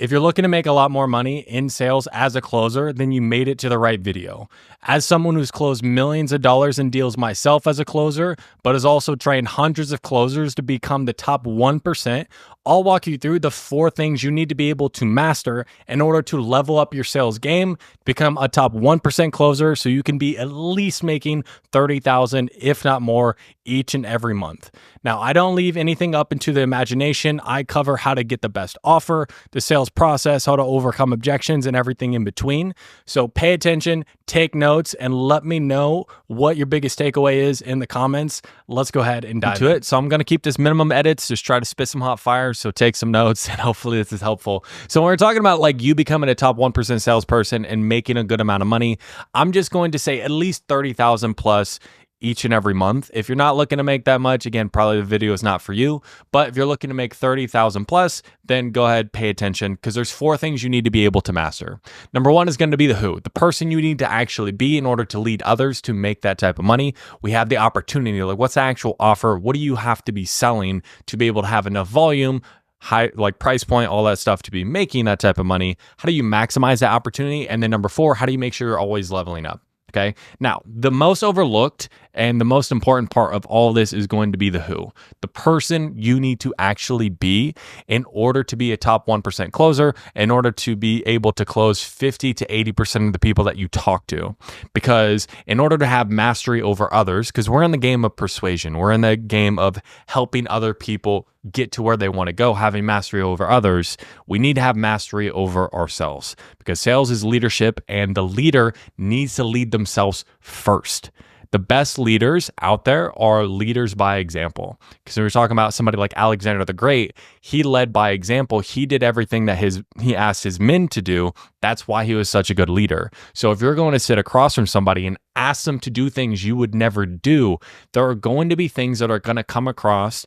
If you're looking to make a lot more money in sales as a closer, then you made it to the right video. As someone who's closed millions of dollars in deals myself as a closer, but has also trained hundreds of closers to become the top 1%, I'll walk you through the 4 things you need to be able to master in order to level up your sales game, become a top 1% closer so you can be at least making $30,000, if not more, each and every month. Now, I don't leave anything up into the imagination. I cover how to get the best offer, the sales process, how to overcome objections, and everything in between. So pay attention, take notes, and let me know what your biggest takeaway is in the comments. Let's go ahead and dive into it. So I'm going to keep this minimum edits, just try to spit some hot fire. So take some notes and hopefully this is helpful. So when we're talking about like you becoming a top 1% salesperson and making a good amount of money, I'm just going to say at least 30,000 plus each and every month. If you're not looking to make that much, again, probably the video is not for you. But if you're looking to make 30,000 plus, then go ahead, pay attention, because there's 4 things you need to be able to master. Number 1 is going to be the who, the person you need to actually be in order to lead others to make that type of money. We have the opportunity, like what's the actual offer? What do you have to be selling to be able to have enough volume, high, like price point, all that stuff to be making that type of money? How do you maximize that opportunity? And then number 4, how do you make sure you're always leveling up? Okay. Now, the most overlooked and the most important part of all this is going to be the who, the person you need to actually be in order to be a top 1% closer, in order to be able to close 50 to 80% of the people that you talk to. Because in order to have mastery over others, because we're in the game of persuasion, we're in the game of helping other people get to where they want to go, having mastery over others, we need to have mastery over ourselves, because sales is leadership and the leader needs to lead themselves first. The best leaders out there are leaders by example. Because we were talking about somebody like Alexander the Great, he led by example. He did everything that he asked his men to do. That's why he was such a good leader. So if you're going to sit across from somebody and ask them to do things you would never do, there are going to be things that are going to come across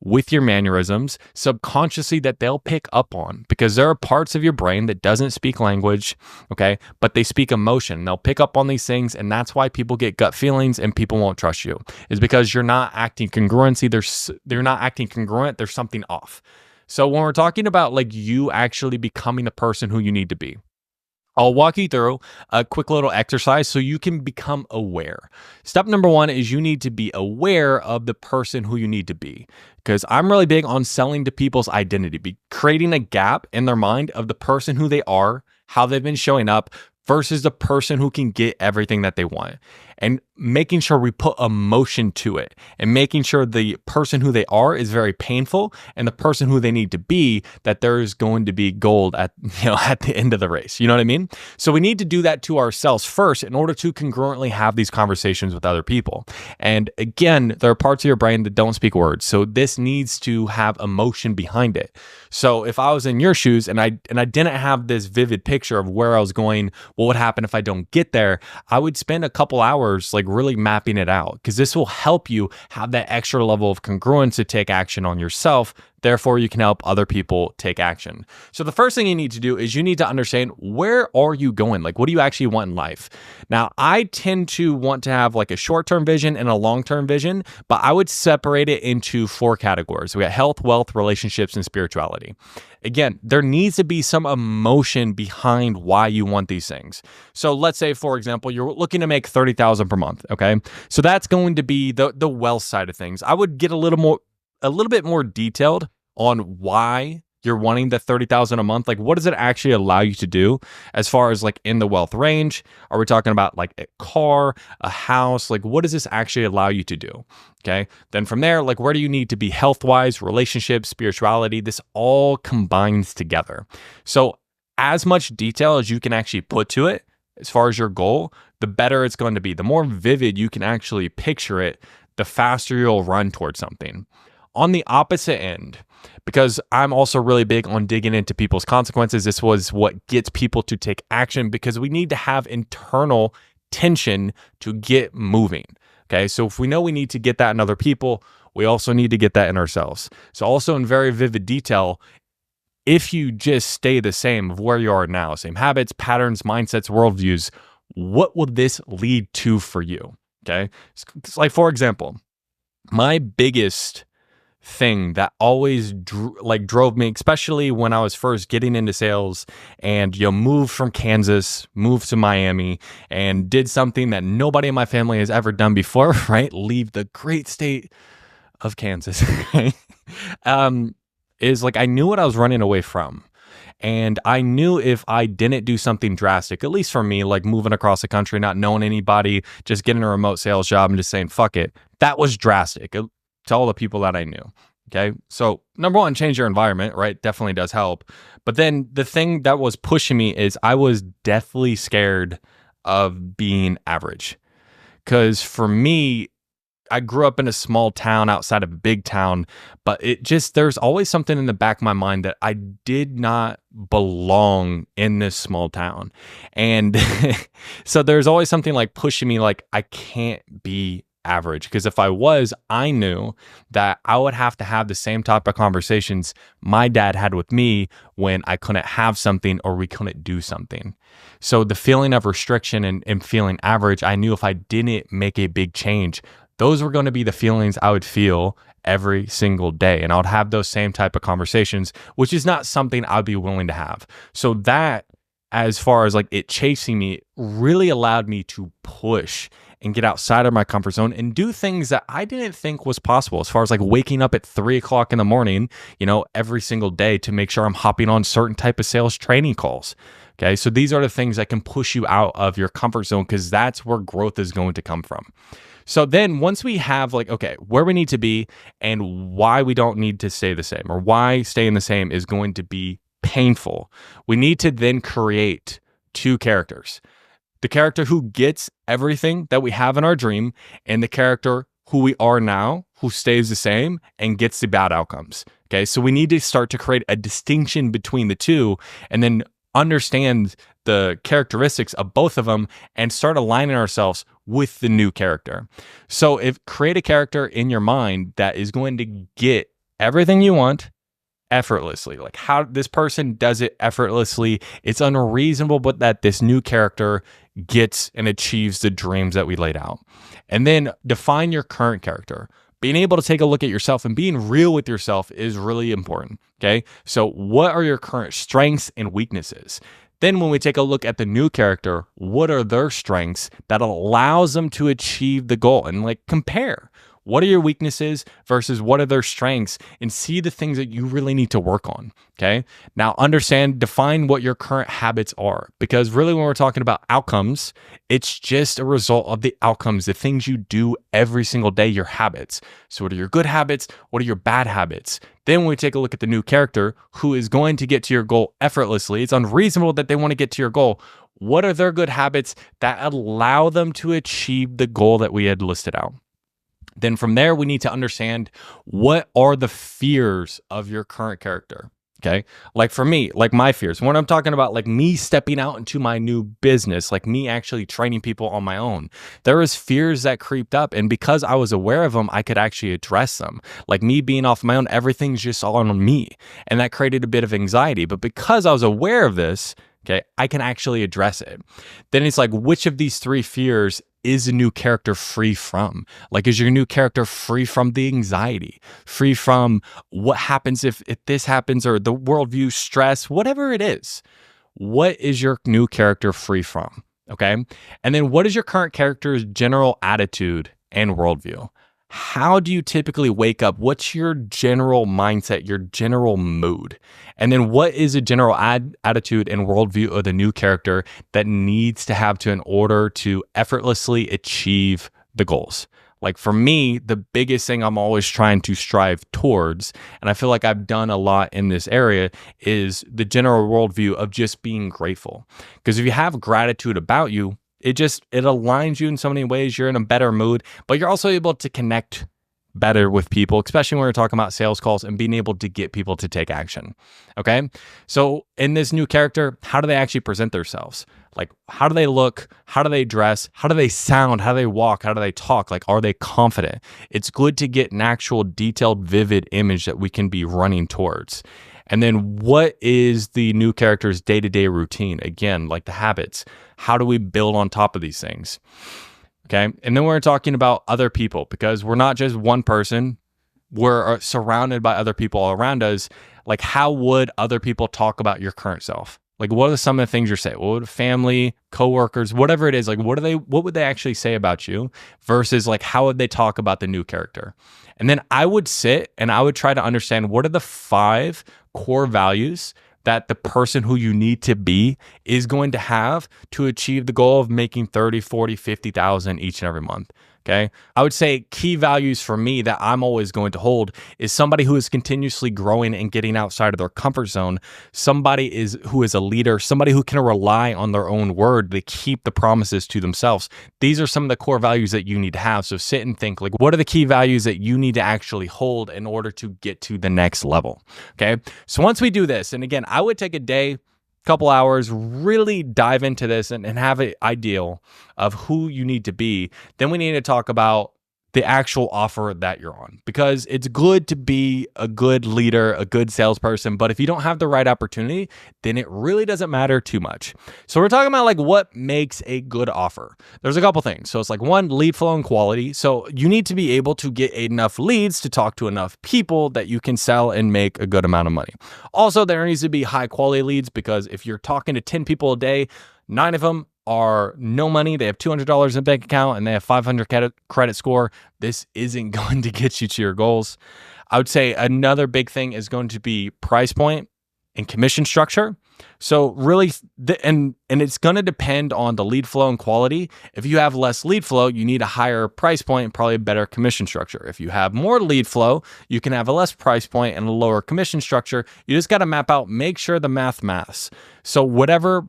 with your mannerisms subconsciously that they'll pick up on, because there are parts of your brain that doesn't speak language, okay, but they speak emotion. They'll pick up on these things, and that's why people get gut feelings and people won't trust you, is because you're not acting congruency. They're not acting congruent. There's something off. So when we're talking about like you actually becoming the person who you need to be, I'll walk you through a quick little exercise so you can become aware. Step number 1 is you need to be aware of the person who you need to be, because I'm really big on selling to people's identity, creating a gap in their mind of the person who they are, how they've been showing up, versus the person who can get everything that they want, and making sure we put emotion to it, and making sure the person who they are is very painful, and the person who they need to be, that there is going to be gold at the end of the race. You know what I mean? So we need to do that to ourselves first in order to congruently have these conversations with other people. And again, there are parts of your brain that don't speak words, so this needs to have emotion behind it. So if I was in your shoes and I didn't have this vivid picture of where I was going, what would happen if I don't get there, I would spend a couple hours like really mapping it out, because this will help you have that extra level of congruence to take action on yourself. Therefore, you can help other people take action. So the first thing you need to do is you need to understand, where are you going? Like, what do you actually want in life? Now, I tend to want to have like a short-term vision and a long-term vision, but I would separate it into 4 categories. We got health, wealth, relationships, and spirituality. Again, there needs to be some emotion behind why you want these things. So let's say, for example, you're looking to make 30,000 per month. Okay. So that's going to be the wealth side of things. I would get a little bit more detailed on why you're wanting the 30,000 a month. Like, what does it actually allow you to do as far as like in the wealth range? Are we talking about like a car, a house? Like, what does this actually allow you to do? Okay. Then from there, like, where do you need to be health-wise, relationships, spirituality? This all combines together. So as much detail as you can actually put to it as far as your goal, the better it's going to be. The more vivid you can actually picture it, the faster you'll run towards something. On the opposite end, because I'm also really big on digging into people's consequences, this was what gets people to take action, because we need to have internal tension to get moving. Okay, so if we know we need to get that in other people, we also need to get that in ourselves. So also in very vivid detail, if you just stay the same of where you are now, same habits, patterns, mindsets, worldviews, what will this lead to for you? Okay, it's like, for example, my biggest thing that always drove me, especially when I was first getting into sales and moved from Kansas, moved to Miami, and did something that nobody in my family has ever done before, right? Leave the great state of Kansas. Is like I knew what I was running away from. And I knew if I didn't do something drastic, at least for me, like moving across the country, not knowing anybody, just getting a remote sales job and just saying, fuck it, that was drastic to all the people that I knew. Okay. So number one, change your environment, right? Definitely does help. But then the thing that was pushing me is I was deathly scared of being average. Because for me, I grew up in a small town outside of a big town, but there's always something in the back of my mind that I did not belong in this small town. And so there's always something like pushing me, like I can't be average. Because if I was, I knew that I would have to have the same type of conversations my dad had with me when I couldn't have something or we couldn't do something. So the feeling of restriction and feeling average, I knew if I didn't make a big change, those were going to be the feelings I would feel every single day. And I would have those same type of conversations, which is not something I'd be willing to have. So that, as far as like it chasing me, really allowed me to push and get outside of my comfort zone and do things that I didn't think was possible, as far as like waking up at 3 o'clock in the morning, every single day to make sure I'm hopping on certain type of sales training calls. Okay. So these are the things that can push you out of your comfort zone, because that's where growth is going to come from. So then once we have where we need to be and why we don't need to stay the same, or why staying the same is going to be painful, we need to then create two characters. The character who gets everything that we have in our dream, and the character who we are now, who stays the same and gets the bad outcomes. Okay. So we need to start to create a distinction between the two, and then understand the characteristics of both of them and start aligning ourselves with the new character. So create a character in your mind that is going to get everything you want effortlessly. Like how this person does it effortlessly. It's unreasonable, but that this new character gets and achieves the dreams that we laid out. And then define your current character. Being able to take a look at yourself and being real with yourself is really important. Okay. So what are your current strengths and weaknesses? Then when we take a look at the new character, what are their strengths that allows them to achieve the goal? And compare. What are your weaknesses versus what are their strengths, and see the things that you really need to work on. Okay. Now define what your current habits are, because really when we're talking about outcomes, it's just a result of the outcomes, the things you do every single day, your habits. So what are your good habits? What are your bad habits? Then when we take a look at the new character who is going to get to your goal effortlessly, it's unreasonable that they want to get to your goal. What are their good habits that allow them to achieve the goal that we had listed out? Then from there, we need to understand what are the fears of your current character. Okay. Like for me, my fears, when I'm talking about me stepping out into my new business, me actually training people on my own, there was fears that creeped up. And because I was aware of them, I could actually address them. Like me being off my own, everything's just all on me. And that created a bit of anxiety. But because I was aware of this, okay, I can actually address it. Then it's which of these three fears is a new character free from? Is your new character free from the anxiety, free from what happens if this happens, or the worldview, stress, whatever it is? What is your new character free from? Okay. And then what is your current character's general attitude and worldview? How do you typically wake up? What's your general mindset, your general mood? And then what is a general attitude and worldview of the new character that needs to have in order to effortlessly achieve the goals? For me, the biggest thing I'm always trying to strive towards, and I feel like I've done a lot in this area, is the general worldview of just being grateful. Because if you have gratitude about you, it aligns you in so many ways. You're in a better mood, but you're also able to connect better with people, especially when we're talking about sales calls and being able to get people to take action. Okay. So in this new character, how do they actually present themselves? How do they look? How do they dress? How do they sound? How do they walk? How do they talk? Are they confident? It's good to get an actual detailed, vivid image that we can be running towards. And then what is the new character's day-to-day routine? Again, the habits. How do we build on top of these things? Okay. And then we're talking about other people, because we're not just one person. we're surrounded by other people all around us, like how would other people talk about your current self? Like, what are some of the things you're saying? What would family, coworkers, whatever it is, like, what would they actually say about you versus like, how would they talk about the new character? And then I would sit and I would try to understand what are the 5 core values that the person who you need to be is going to have to achieve the goal of making 30, 40, 50,000 each and every month. Okay. I would say key values for me that I'm always going to hold is somebody who is continuously growing and getting outside of their comfort zone. Somebody who is a leader, somebody who can rely on their own word to keep the promises to themselves. These are some of the core values that you need to have. So sit and think, like, what are the key values that you need to actually hold in order to get to the next level? Okay. So once we do this, and again, I would take a day, couple hours, really dive into this and have an ideal of who you need to be. Then we need to talk about the actual offer that you're on, because it's good to be a good leader, a good salesperson, but if you don't have the right opportunity, then it really doesn't matter too much. So we're talking about like what makes a good offer. There's a couple things. So it's like 1, lead flow and quality. So you need to be able to get enough leads to talk to enough people that you can sell and make a good amount of money. Also, there needs to be high quality leads, because if you're talking to 10 people a day, 9 of them are no money, they have $200 in a bank account, and they have 500 credit score, this isn't going to get you to your goals. I would say another big thing is going to be price point and commission structure. So really, and it's going to depend on the lead flow and quality. If you have less lead flow, you need a higher price point and probably a better commission structure. If you have more lead flow, you can have a less price point and a lower commission structure. You just got to map out, make sure the maths. So whatever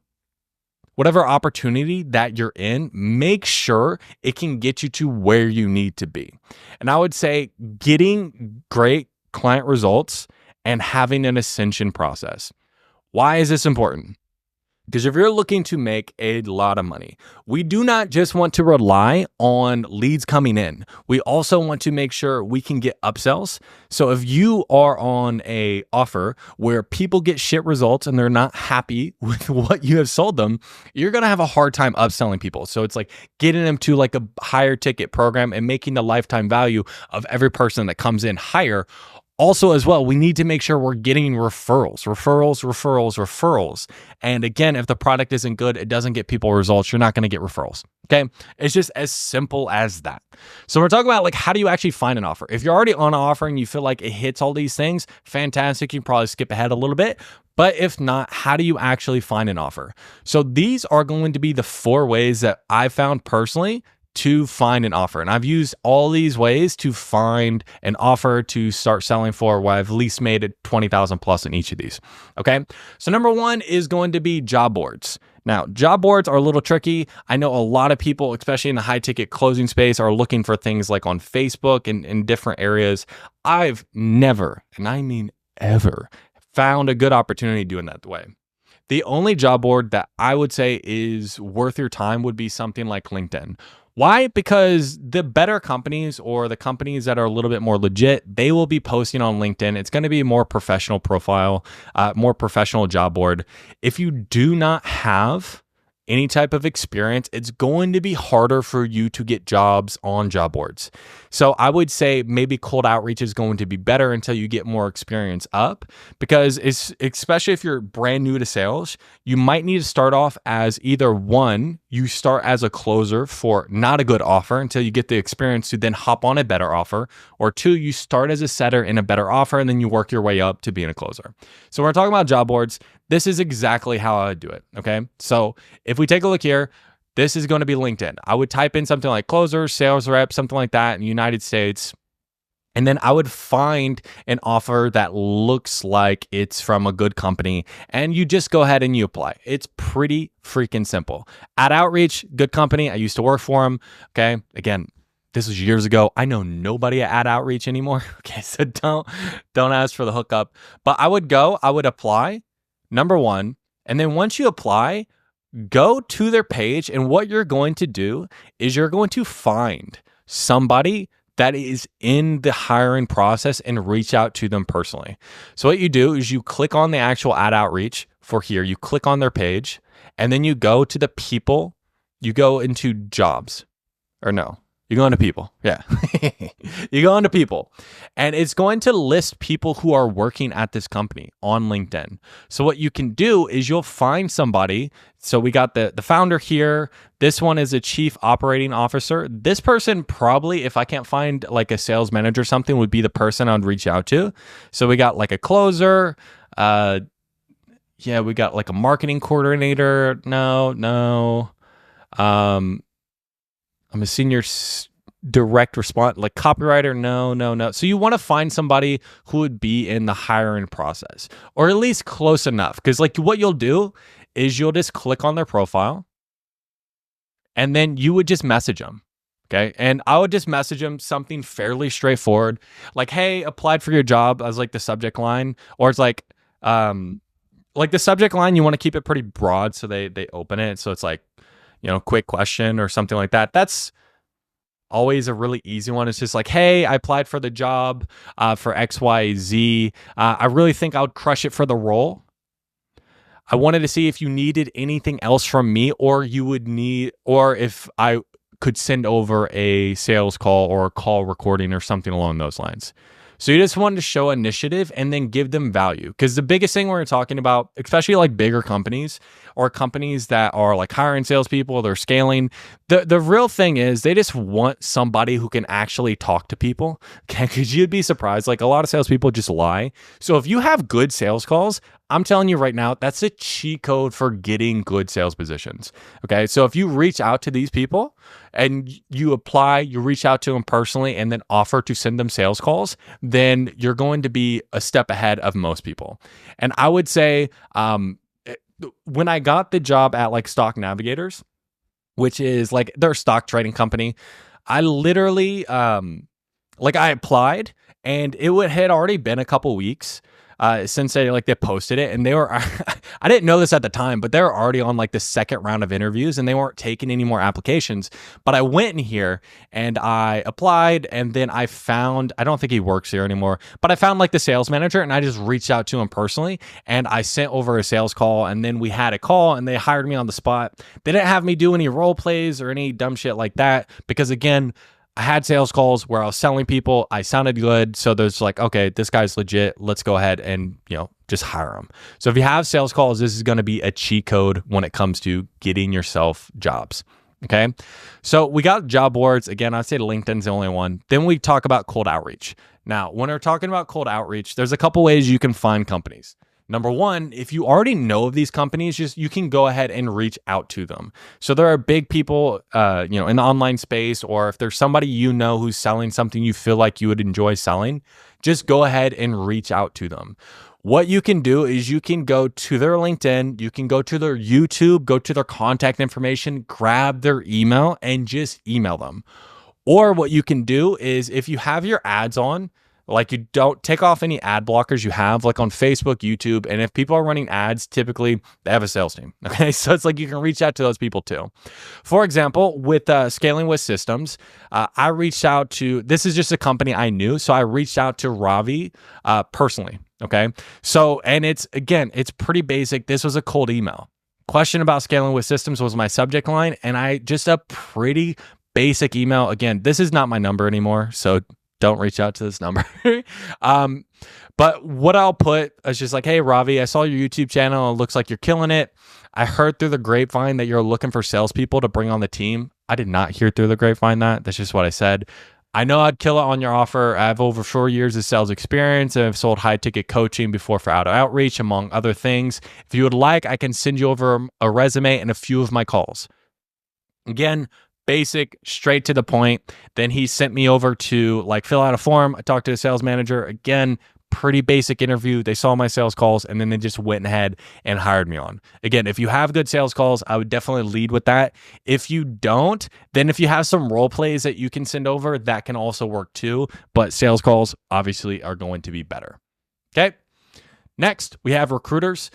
opportunity that you're in, make sure it can get you to where you need to be. And I would say getting great client results and having an ascension process. Why is this important? Because if you're looking to make a lot of money, we do not just want to rely on leads coming in. We also want to make sure we can get upsells. So if you are on a offer where people get shit results and they're not happy with what you have sold them, you're going to have a hard time upselling people. So it's like getting them to like a higher ticket program and making the lifetime value of every person that comes in higher. Also, as well, we need to make sure we're getting referrals. And again, if the product isn't good, it doesn't get people results, you're not going to get referrals. Okay. It's just as simple as that. So we're talking about like, how do you actually find an offer? If you're already on an offer and you feel like it hits all these things, fantastic. You can probably skip ahead a little bit. But if not, how do you actually find an offer? So these are going to be the 4 ways that I found personally to find an offer. And I've used all these ways to find an offer to start selling for, where I've at least made it 20,000 plus in each of these. Okay. So number 1 is going to be job boards. Now, job boards are a little tricky. I know a lot of people, especially in the high ticket closing space, are looking for things like on Facebook and in different areas. I've never, and I mean ever, found a good opportunity doing that the way. The only job board that I would say is worth your time would be something like LinkedIn. Why? Because the better companies, or the companies that are a little bit more legit, they will be posting on LinkedIn. It's going to be a more professional profile, more professional job board. If you do not have any type of experience, it's going to be harder for you to get jobs on job boards. So I would say maybe cold outreach is going to be better until you get more experience up, because especially if you're brand new to sales, you might need to start off as either 1, you start as a closer for not a good offer until you get the experience to then hop on a better offer, or 2, you start as a setter in a better offer and then you work your way up to being a closer. So we're talking about job boards. This is exactly how I would do it. Okay. So if we take a look here, this is going to be LinkedIn. I would type in something like closer, sales rep, something like that in the United States. And then I would find an offer that looks like it's from a good company, and you just go ahead and you apply. It's pretty freaking simple. Ad Outreach, good company. I used to work for them. Okay. Again, this was years ago. I know nobody at Ad Outreach anymore. Okay. So don't ask for the hookup, but I would apply, number 1. And then once you apply, go to their page. And what you're going to do is you're going to find somebody that is in the hiring process and reach out to them personally. So what you do is you click on the actual Ad Outreach for here, you click on their page, and then you go to the people, you go into jobs, or no, You go into people. Yeah. You go into people. And it's going to list people who are working at this company on LinkedIn. So what you can do is you'll find somebody. So we got the founder here. This one is a chief operating officer. This person probably, if I can't find like a sales manager or something, would be the person I'd reach out to. So we got like a closer. We got like a marketing coordinator. No. I'm a senior direct response, like copywriter. No. So you want to find somebody who would be in the hiring process, or at least close enough. Because like what you'll do is you'll just click on their profile, and then you would just message them. Okay. And I would just message them something fairly straightforward, like, hey, applied for your job, as like the subject line. Or it's like the subject line, you want to keep it pretty broad so they open it. So it's like, quick question or something like that. That's always a really easy one. It's just like, hey, I applied for the job for XYZ. I really think I would crush it for the role. I wanted to see if you needed anything else from me, or if I could send over a sales call or a call recording or something along those lines. So you just wanted to show initiative and then give them value. Because the biggest thing we're talking about, especially like bigger companies or companies that are like hiring salespeople, they're scaling. The real thing is they just want somebody who can actually talk to people. Okay, because you'd be surprised. Like a lot of salespeople just lie. So if you have good sales calls, I'm telling you right now, that's a cheat code for getting good sales positions. Okay, so if you reach out to these people and you apply, you reach out to them personally and then offer to send them sales calls, then you're going to be a step ahead of most people. And I would say, when I got the job at like Stock Navigators, which is like their stock trading company, I literally, I applied, and it had already been a couple weeks since they posted it, and they were I didn't know this at the time, but they were already on like the second round of interviews, and they weren't taking any more applications. But I went in here and I applied, and then I don't think he works here anymore, but I found like the sales manager, and I just reached out to him personally, and I sent over a sales call, and then we had a call, and they hired me on the spot. They didn't have me do any role plays or any dumb shit like that, because again, I had sales calls where I was selling people. I sounded good. So there's like, okay, this guy's legit. Let's go ahead and, just hire him. So if you have sales calls, this is going to be a cheat code when it comes to getting yourself jobs. Okay. So we got job boards. Again, I'd say LinkedIn's the only one. Then we talk about cold outreach. Now, when we're talking about cold outreach, there's a couple ways you can find companies. Number one, if you already know of these companies, you can go ahead and reach out to them. So there are big people, in the online space, or if there's somebody who's selling something you feel like you would enjoy selling, just go ahead and reach out to them. What you can do is you can go to their LinkedIn, you can go to their YouTube, go to their contact information, grab their email, and just email them. Or what you can do is if you have your ads on, like you don't take off any ad blockers you have, like on Facebook, YouTube. And if people are running ads, typically they have a sales team. Okay. So it's like you can reach out to those people too. For example, with Scaling with Systems, I reached out to, this is just a company I knew. So I reached out to Ravi personally. Okay. So, and it's pretty basic. This was a cold email. Question about Scaling with Systems was my subject line. And a pretty basic email. Again, this is not my number anymore. So don't reach out to this number. But what I'll put is just like, hey, Ravi, I saw your YouTube channel. It looks like you're killing it. I heard through the grapevine that you're looking for salespeople to bring on the team. I did not hear through the grapevine that. That's just what I said. I know I'd kill it on your offer. I have over 4 years of sales experience, and I've sold high-ticket coaching before for outreach, among other things. If you would like, I can send you over a resume and a few of my calls. Again, basic, straight to the point. Then he sent me over to fill out a form. I talked to the sales manager. Again, pretty basic interview. They saw my sales calls, and then they just went ahead and hired me on. Again, if you have good sales calls, I would definitely lead with that. If you don't, then if you have some role plays that you can send over, that can also work too. But sales calls obviously are going to be better. Okay. Next, we have recruiters.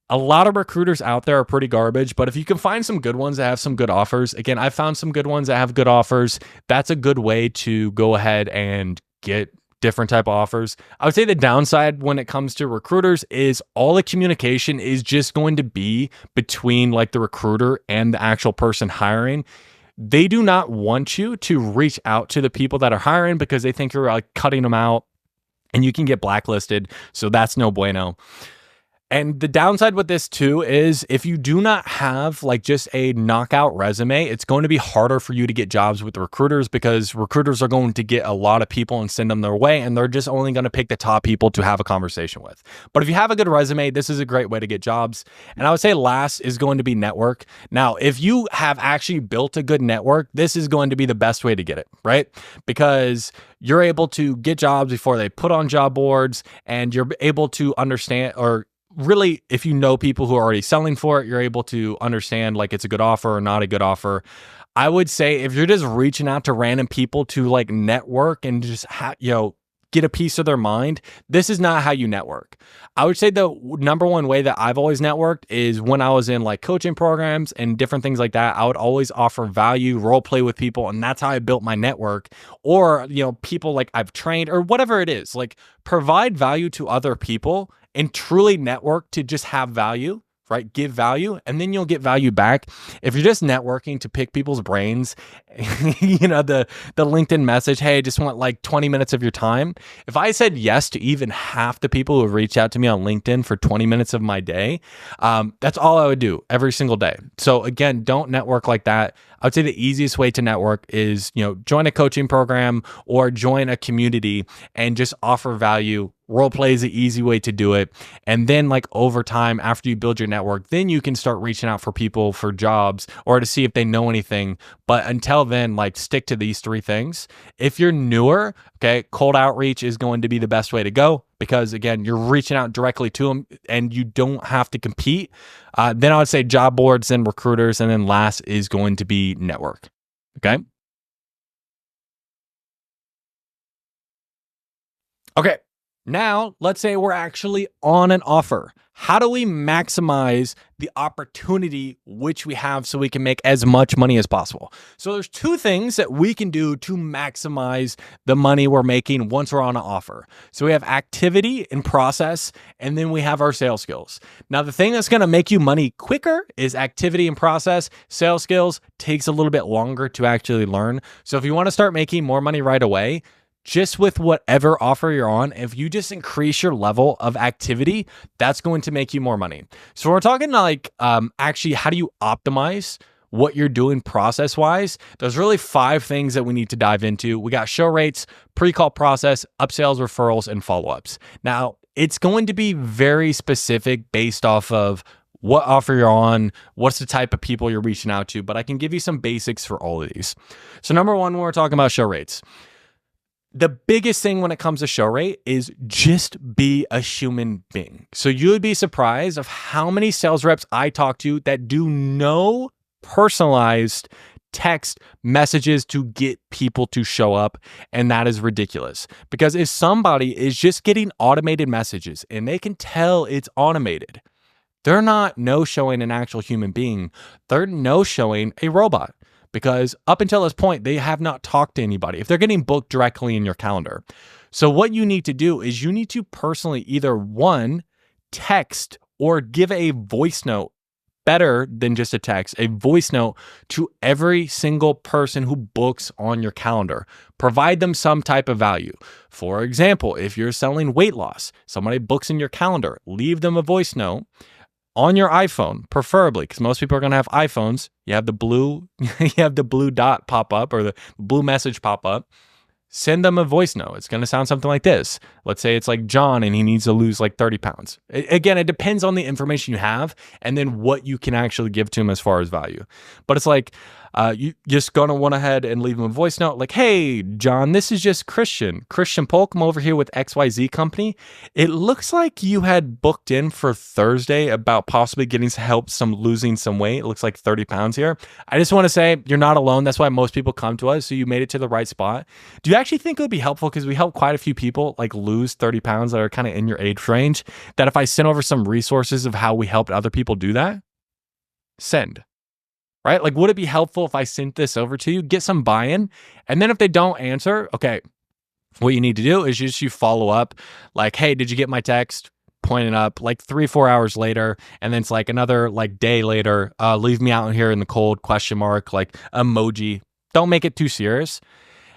A lot of recruiters out there are pretty garbage, but if you can find some good ones that have some good offers, again, I found some good ones that have good offers. That's a good way to go ahead and get different type of offers. I would say the downside when it comes to recruiters is all the communication is just going to be between the recruiter and the actual person hiring. They do not want you to reach out to the people that are hiring because they think you're like cutting them out and you can get blacklisted. So that's no bueno. And the downside with this too is if you do not have like just a knockout resume, it's going to be harder for you to get jobs with recruiters because recruiters are going to get a lot of people and send them their way, and they're just only going to pick the top people to have a conversation with. But if you have a good resume, this is a great way to get jobs. And I would say last is going to be network. Now, if you have actually built a good network, this is going to be the best way to get it, right? Because you're able to get jobs before they put on job boards, and you're able to understand, or really, if you know people who are already selling for it, you're able to understand like it's a good offer or not a good offer. I would say if you're just reaching out to random people to like network and just get a piece of their mind, this is not how you network. I would say the number one way that I've always networked is when I was in like coaching programs and different things like that. I would always offer value, role play with people, and that's how I built my network. Or, people like I've trained or whatever it is, like provide value to other people and truly network to just have value, right? Give value, and then you'll get value back. If you're just networking to pick people's brains, the LinkedIn message, hey, I just want like 20 minutes of your time. If I said yes to even half the people who reach out to me on LinkedIn for 20 minutes of my day, that's all I would do every single day. So again, don't network like that. I would say the easiest way to network is, join a coaching program or join a community and just offer value. Role play is the easy way to do it. And then like over time, after you build your network, then you can start reaching out for people for jobs or to see if they know anything. But until then, like stick to these three things. If you're newer, okay, cold outreach is going to be the best way to go because again, you're reaching out directly to them and you don't have to compete. Then I would say job boards and recruiters. And then last is going to be network. Okay. Okay. Now, let's say we're actually on an offer. How do we maximize the opportunity which we have so we can make as much money as possible? So there's two things that we can do to maximize the money we're making once we're on an offer. So we have activity and process, and then we have our sales skills. Now, the thing that's going to make you money quicker is activity and process. Sales skills takes a little bit longer to actually learn. So if you want to start making more money right away, just with whatever offer you're on, if you just increase your level of activity, that's going to make you more money. So we're talking like actually, how do you optimize what you're doing process-wise? There's really 5 things that we need to dive into. We got show rates, pre-call process, upsells, referrals, and follow-ups. Now, it's going to be very specific based off of what offer you're on, what's the type of people you're reaching out to, but I can give you some basics for all of these. So number one, when we're talking about show rates, the biggest thing when it comes to show rate is just be a human being. So you would be surprised of how many sales reps I talk to that do no personalized text messages to get people to show up. And that is ridiculous because if somebody is just getting automated messages and they can tell it's automated, they're not no-showing an actual human being. They're no-showing a robot. Because up until this point, they have not talked to anybody if they're getting booked directly in your calendar. So what you need to do is you need to personally either one, text or give a voice note, better than just a text, a voice note to every single person who books on your calendar. Provide them some type of value. For example, if you're selling weight loss, somebody books in your calendar, leave them a voice note. On your iPhone, preferably, because most people are going to have iPhones. You have the blue dot pop up or the blue message pop up. Send them a voice note. It's going to sound something like this. Let's say it's like John and he needs to lose like 30 pounds. Again, it depends on the information you have and then what you can actually give to him as far as value. But it's like, you just going to want ahead and leave him a voice note like, hey, John, this is just Christian Polk. I'm over here with XYZ company. It looks like you had booked in for Thursday about possibly getting help losing some weight. It looks like 30 pounds here. I just want to say you're not alone. That's why most people come to us. So you made it to the right spot. Do you actually think it would be helpful? Because we help quite a few people like lose 30 pounds that are kind of in your age range, that if I sent over some resources of how we helped other people do that, send. Right? Like, would it be helpful if I sent this over to you? Get some buy-in. And then if they don't answer, okay, what you need to do is just you follow up like, hey, did you get my text? pointing up like 3-4 hours later, and then it's like another like day later, leave me out here in the cold, question mark, like emoji. Don't make it too serious.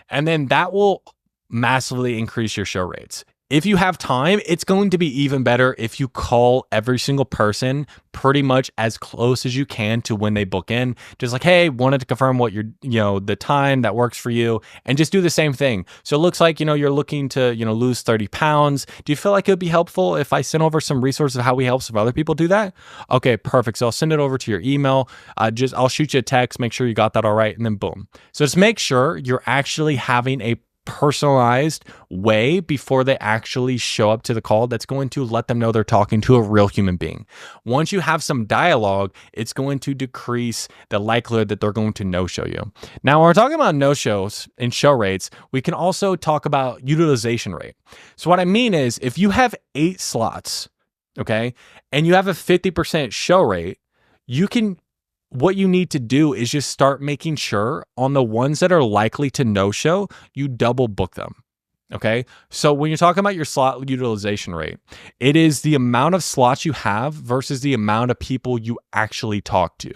And then that will massively increase your show rates. If you have time, it's going to be even better if you call every single person pretty much as close as you can to when they book in. Just like, hey, wanted to confirm what the time that works for you, and just do the same thing. So it looks like, you're looking to, lose 30 pounds. Do you feel like it would be helpful if I sent over some resources of how we help some other people do that? Okay, perfect. So I'll send it over to your email. I'll shoot you a text, make sure you got that all right, and then boom. So just make sure you're actually having a personalized way before they actually show up to the call that's going to let them know they're talking to a real human being. Once you have some dialogue, it's going to decrease the likelihood that they're going to no-show you. Now, when we're talking about no-shows and show rates, we can also talk about utilization rate. So what I mean is, if you have 8 slots, okay, and you have a 50% show rate, what you need to do is just start making sure on the ones that are likely to no-show, you double book them. Okay. So when you're talking about your slot utilization rate, it is the amount of slots you have versus the amount of people you actually talk to.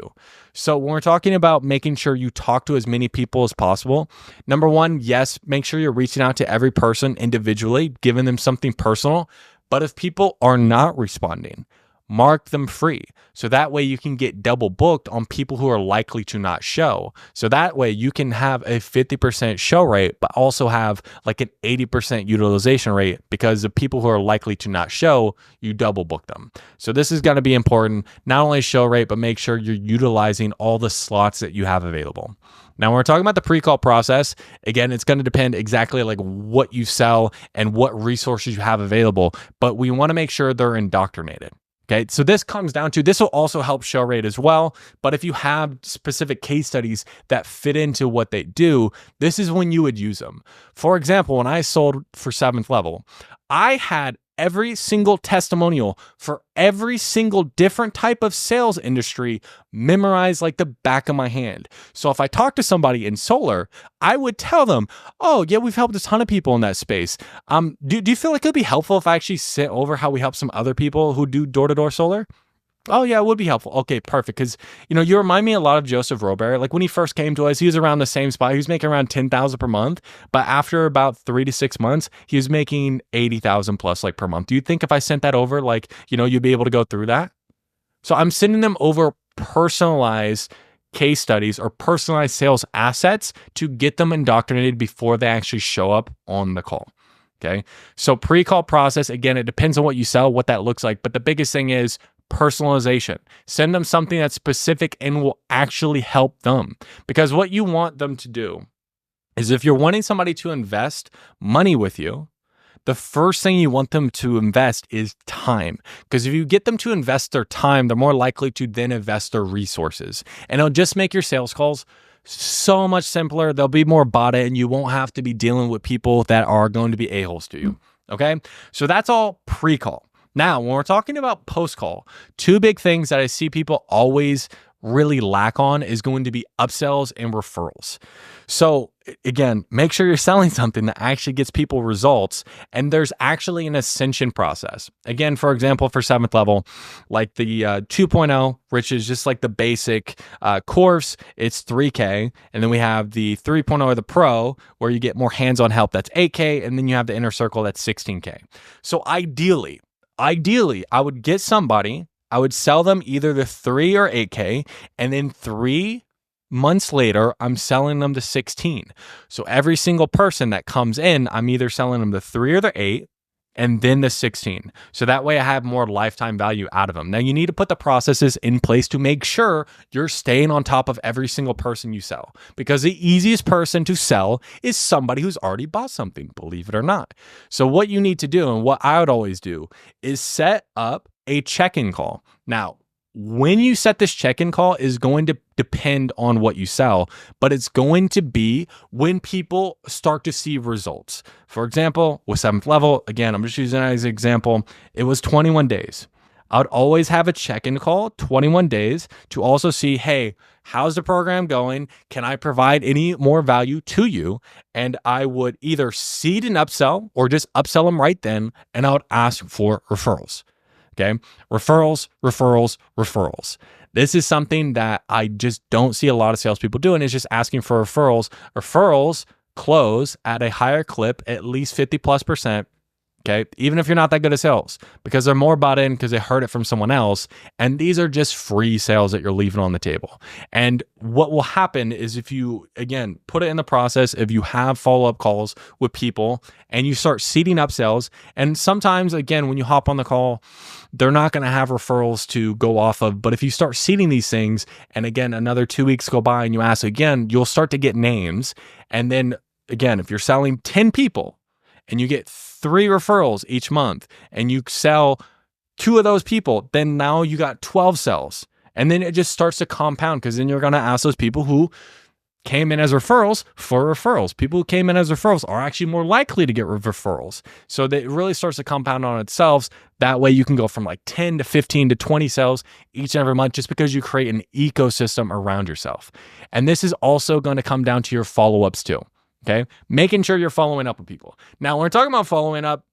So when we're talking about making sure you talk to as many people as possible, number one, yes, make sure you're reaching out to every person individually, giving them something personal. But if people are not responding, mark them free. So that way you can get double booked on people who are likely to not show. So that way you can have a 50% show rate, but also have like an 80% utilization rate, because the people who are likely to not show, you double book them. So this is going to be important, not only show rate, but make sure you're utilizing all the slots that you have available. Now, when we're talking about the pre-call process, again, it's going to depend exactly like what you sell and what resources you have available, but we want to make sure they're indoctrinated. Okay, so this comes down to, this will also help show rate as well. But if you have specific case studies that fit into what they do, this is when you would use them. For example, when I sold for 7th Level, I had every single testimonial for every single different type of sales industry memorized like the back of my hand. So if I talk to somebody in solar, I would tell them, oh yeah, we've helped a ton of people in that space. Do you feel like it would be helpful if I actually sent over how we help some other people who do door-to-door solar? Oh yeah, it would be helpful. Okay, perfect. Because you remind me a lot of Joseph Robert. Like when he first came to us, he was around the same spot. He was making around $10,000 per month, but after about 3 to 6 months, he was making $80,000 plus like per month. Do you think if I sent that over, like you'd be able to go through that? So I'm sending them over personalized case studies or personalized sales assets to get them indoctrinated before they actually show up on the call. Okay, so pre-call process, again, it depends on what you sell, what that looks like, but the biggest thing is personalization. Send them something that's specific and will actually help them. Because what you want them to do is, if you're wanting somebody to invest money with you, the first thing you want them to invest is time. Because if you get them to invest their time, they're more likely to then invest their resources. And it'll just make your sales calls so much simpler. They'll be more bought in, and you won't have to be dealing with people that are going to be a-holes to you. Okay? So that's all pre-call. Now, when we're talking about post-call, 2 big things that I see people always really lack on is going to be upsells and referrals. So again, make sure you're selling something that actually gets people results, and there's actually an ascension process. Again, for example, for 7th Level, like the 2.0, which is just like the basic course, it's $3K. And then we have the 3.0 or the Pro, where you get more hands-on help, that's $8K. And then you have the Inner Circle, that's $16K. So ideally, I would get somebody, I would sell them either the 3 or 8K, and then 3 months later, I'm selling them the 16. So every single person that comes in, I'm either selling them the 3 or the 8, and then the 16. So that way I have more lifetime value out of them. Now you need to put the processes in place to make sure you're staying on top of every single person you sell, because the easiest person to sell is somebody who's already bought something, believe it or not. So what you need to do, and what I would always do, is set up a check-in call. Now, when you set this check-in call is going to depend on what you sell, but it's going to be when people start to see results. For example, with 7th Level, again, I'm just using that as an example, it was 21 days. I would always have a check-in call 21 days to also see, hey, how's the program going? Can I provide any more value to you? And I would either seed an upsell or just upsell them right then, and I would ask for referrals. Okay. Referrals, referrals, referrals. This is something that I just don't see a lot of salespeople doing, is just asking for referrals. Referrals close at a higher clip, at least 50+%. Okay. Even if you're not that good at sales, because they're more bought in because they heard it from someone else. And these are just free sales that you're leaving on the table. And what will happen is, if you, again, put it in the process, if you have follow-up calls with people and you start seeding up sales, and sometimes, again, when you hop on the call, they're not going to have referrals to go off of. But if you start seeding these things, and again, another 2 weeks go by and you ask again, you'll start to get names. And then again, if you're selling 10 people, and you get 3 referrals each month, and you sell 2 of those people, then now you got 12 sales. And then it just starts to compound, because then you're going to ask those people who came in as referrals for referrals. People who came in as referrals are actually more likely to get referrals. So that it really starts to compound on itself. That way you can go from like 10 to 15 to 20 sales each and every month, just because you create an ecosystem around yourself. And this is also going to come down to your follow-ups too. Okay. Making sure you're following up with people. Now, when we're talking about following up,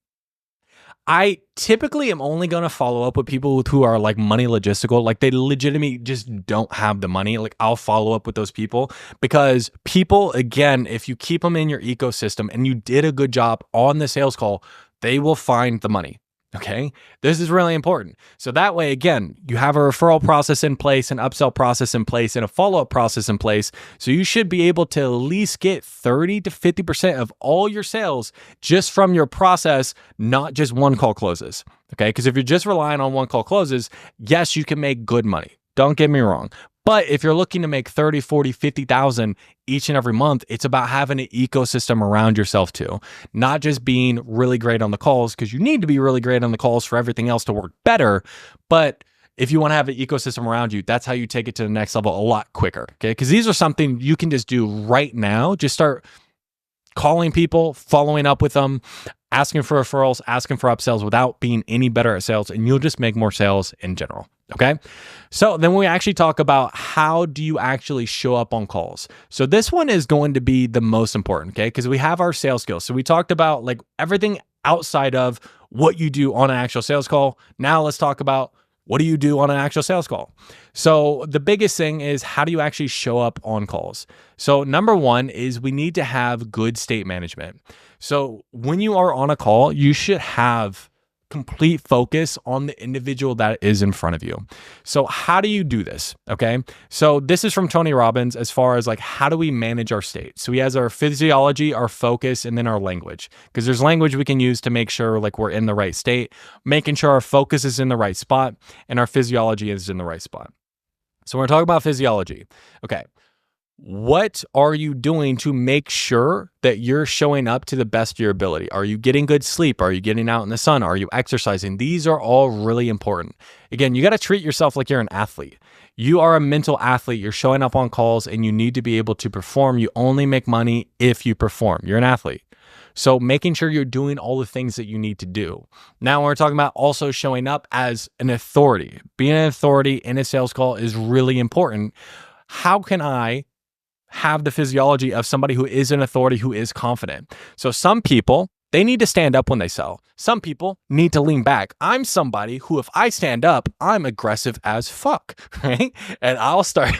I typically am only going to follow up with people who are like money logistical. Like, they legitimately just don't have the money. Like, I'll follow up with those people, because people, again, if you keep them in your ecosystem and you did a good job on the sales call, they will find the money. Okay. This is really important. So that way, again, you have a referral process in place, an upsell process in place, and a follow-up process in place. So you should be able to at least get 30 to 50% of all your sales just from your process, not just one call closes. Okay. Because if you're just relying on one call closes, yes, you can make good money. Don't get me wrong. But if you're looking to make 30, 40, 50,000 each and every month, it's about having an ecosystem around yourself too. Not just being really great on the calls, because you need to be really great on the calls for everything else to work better. But if you want to have an ecosystem around you, that's how you take it to the next level a lot quicker. Okay. Because these are something you can just do right now. Just start calling people, following up with them, asking for referrals, asking for upsells without being any better at sales, and you'll just make more sales in general. Okay. So then we actually talk about, how do you actually show up on calls? So this one is going to be the most important. Okay. Because we have our sales skills. So we talked about like everything outside of what you do on an actual sales call. Now let's talk about, what do you do on an actual sales call? So the biggest thing is, how do you actually show up on calls? So number one is, we need to have good state management. So when you are on a call, you should have complete focus on the individual that is in front of you. So how do you do this? Okay. So this is from Tony Robbins, as far as like, how do we manage our state? So he has our physiology, our focus, and then our language, because there's language we can use to make sure like we're in the right state, making sure our focus is in the right spot and our physiology is in the right spot. So we're talking about physiology. Okay. What are you doing to make sure that you're showing up to the best of your ability? Are you getting good sleep? Are you getting out in the sun? Are you exercising? These are all really important. Again, you got to treat yourself like you're an athlete. You are a mental athlete. You're showing up on calls and you need to be able to perform. You only make money if you perform. You're an athlete. So making sure you're doing all the things that you need to do. Now, we're talking about also showing up as an authority. Being an authority in a sales call is really important. How can I have the physiology of somebody who is an authority, who is confident? So some people, they need to stand up when they sell. Some people need to lean back. I'm somebody who, if I stand up, I'm aggressive as fuck, right? And I'll start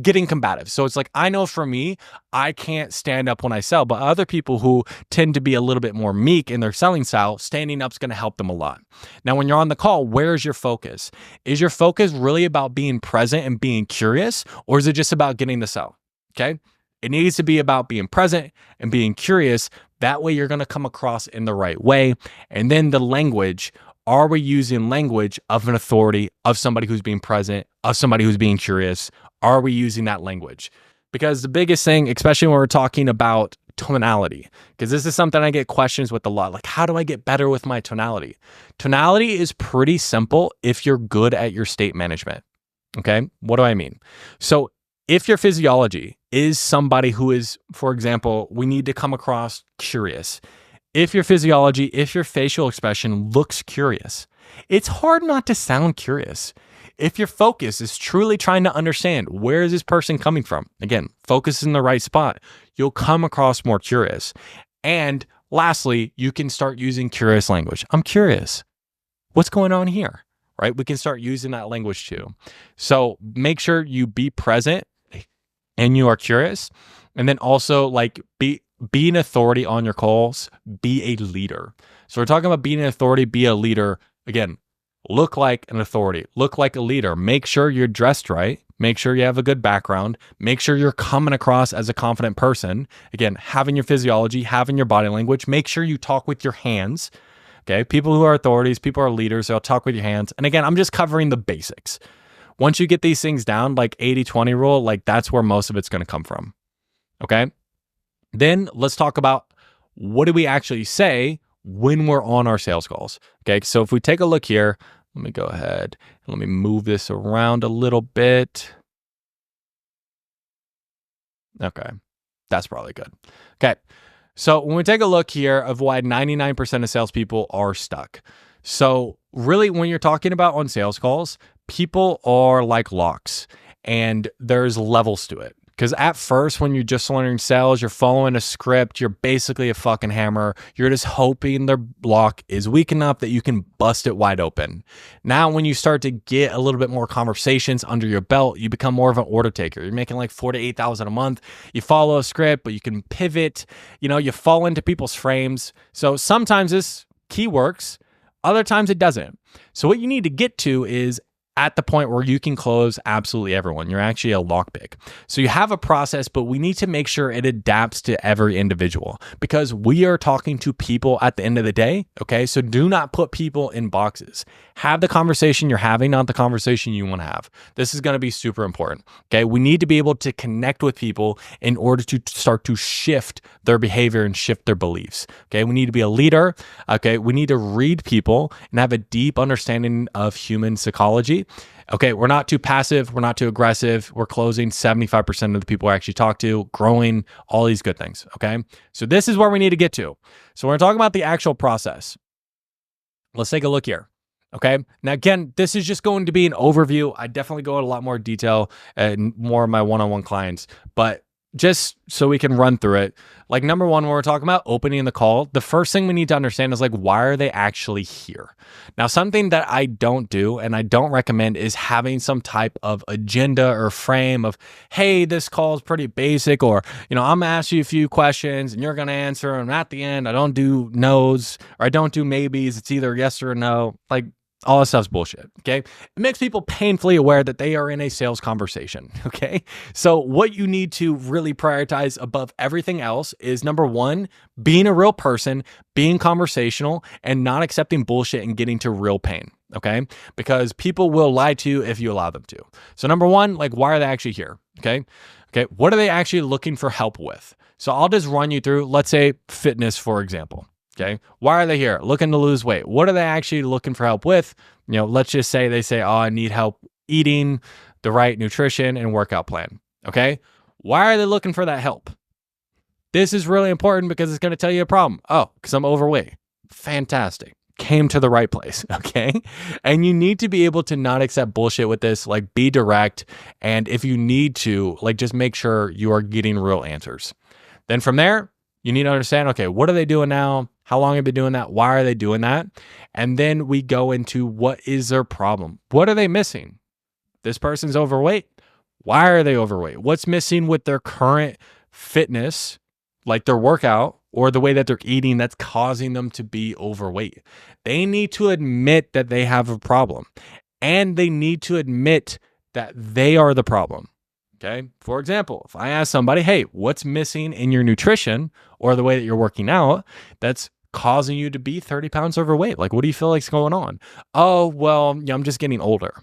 getting combative. So it's like, I know for me, I can't stand up when I sell, but other people who tend to be a little bit more meek in their selling style, standing up is going to help them a lot. Now, when you're on the call, where's your focus? Is your focus really about being present and being curious, or is it just about getting the sell? Okay. It needs to be about being present and being curious. That way you're going to come across in the right way. And then the language, are we using language of an authority, of somebody who's being present, of somebody who's being curious? Are we using that language? Because the biggest thing, especially when we're talking about tonality, because this is something I get questions with a lot. Like, how do I get better with my tonality? Tonality is pretty simple if you're good at your state management. Okay. What do I mean? So if your physiology is somebody who is, for example, we need to come across curious. If your physiology, if your facial expression looks curious, it's hard not to sound curious. If your focus is truly trying to understand, where is this person coming from? Again, focus in the right spot. You'll come across more curious. And lastly, you can start using curious language. I'm curious. what's going on here, right? We can start using that language too. So make sure you be present and you are curious. And then also like be an authority on your calls, be a leader. So we're talking about being an authority, be a leader. Again, look like an authority, look like a leader. Make sure you're dressed right. Make sure you have a good background. Make sure you're coming across as a confident person. Again, having your physiology, having your body language. Make sure you talk with your hands. Okay. People who are authorities, people who are leaders, they'll talk with your hands. And again, I'm just covering the basics. Once you get these things down, like 80-20 rule, like that's where most of it's going to come from. Okay. Then let's talk about what do we actually say when we're on our sales calls. Okay. So if we take a look here, let me go ahead and let me move this around a little bit. Okay. That's probably good. Okay. So when we take a look here of why 99% of salespeople are stuck. So really when you're talking about on sales calls, people are like locks and there's levels to it. Because at first, when you're just learning sales, you're following a script, you're basically a fucking hammer. You're just hoping their block is weak enough that you can bust it wide open. Now, when you start to get a little bit more conversations under your belt, you become more of an order taker. You're making like $4,000 to $8,000 a month. You follow a script, but you can pivot. You fall into people's frames. So sometimes this key works, other times it doesn't. So what you need to get to is at the point where you can close absolutely everyone. You're actually a lockpick. So you have a process, but we need to make sure it adapts to every individual because we are talking to people at the end of the day. Okay. So do not put people in boxes. Have the conversation you're having, not the conversation you want to have. This is going to be super important. Okay. We need to be able to connect with people in order to start to shift their behavior and shift their beliefs. Okay. We need to be a leader. Okay. We need to read people and have a deep understanding of human psychology. Okay, we're not too passive. We're not too aggressive. We're closing 75% of the people I actually talk to, growing, all these good things. Okay, so this is where we need to get to. So we're talking about the actual process. Let's take a look here. Okay, now again, this is just going to be an overview. I definitely go into a lot more detail and more of my one-on-one clients, but just so we can run through it. Like number one, when we're talking about opening the call, the first thing we need to understand is like, why are they actually here? Now, something that I don't do and I don't recommend is having some type of agenda or frame of, hey, this call is pretty basic, or, I'm gonna ask you a few questions and you're gonna answer. And at the end, I don't do no's or I don't do maybes. It's either yes or no. Like, all this stuff's bullshit, okay? It makes people painfully aware that they are in a sales conversation, okay? So what you need to really prioritize above everything else is number one, being a real person, being conversational, and not accepting bullshit and getting to real pain, okay? Because people will lie to you if you allow them to. So number one, like, why are they actually here, okay? Okay, what are they actually looking for help with? So I'll just run you through, let's say fitness, for example. Okay. Why are they here? Looking to lose weight. What are they actually looking for help with? Let's just say they say, oh, I need help eating the right nutrition and workout plan. Okay. Why are they looking for that help? This is really important because it's going to tell you a problem. Oh, because I'm overweight. Fantastic. Came to the right place. Okay. And you need to be able to not accept bullshit with this, like be direct. And if you need to, like, just make sure you are getting real answers. Then from there, you need to understand, okay, what are they doing now? How long have they been doing that? Why are they doing that? And then we go into what is their problem? What are they missing? This person's overweight. Why are they overweight? What's missing with their current fitness, like their workout or the way that they're eating that's causing them to be overweight? They need to admit that they have a problem and they need to admit that they are the problem. Okay. For example, if I ask somebody, hey, what's missing in your nutrition or the way that you're working out that's causing you to be 30 pounds overweight? Like, what do you feel like's going on? Oh, well, I'm just getting older.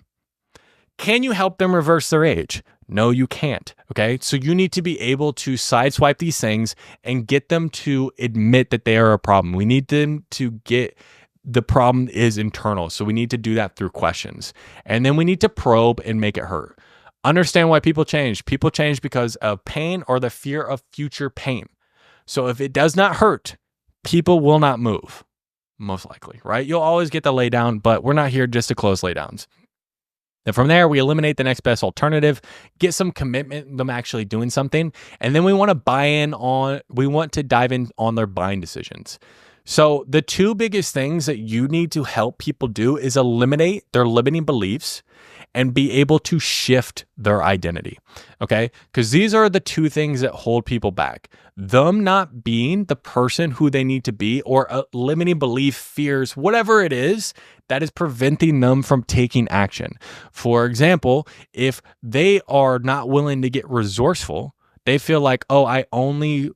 Can you help them reverse their age? No, you can't. Okay. So you need to be able to sideswipe these things and get them to admit that they are a problem. We need them to get the problem is internal. So we need to do that through questions. And then we need to probe and make it hurt. Understand why people change. People change because of pain or the fear of future pain. So if it does not hurt, people will not move, most likely, right? You'll always get the lay down, but we're not here just to close lay downs. And from there, we eliminate the next best alternative, get some commitment in them actually doing something. And then we want to dive in on their buying decisions. So the two biggest things that you need to help people do is eliminate their limiting beliefs and be able to shift their identity. Okay? Because these are the two things that hold people back. Them not being the person who they need to be, or a limiting belief, fears, whatever it is that is preventing them from taking action. For example, if they are not willing to get resourceful, they feel like, oh, I only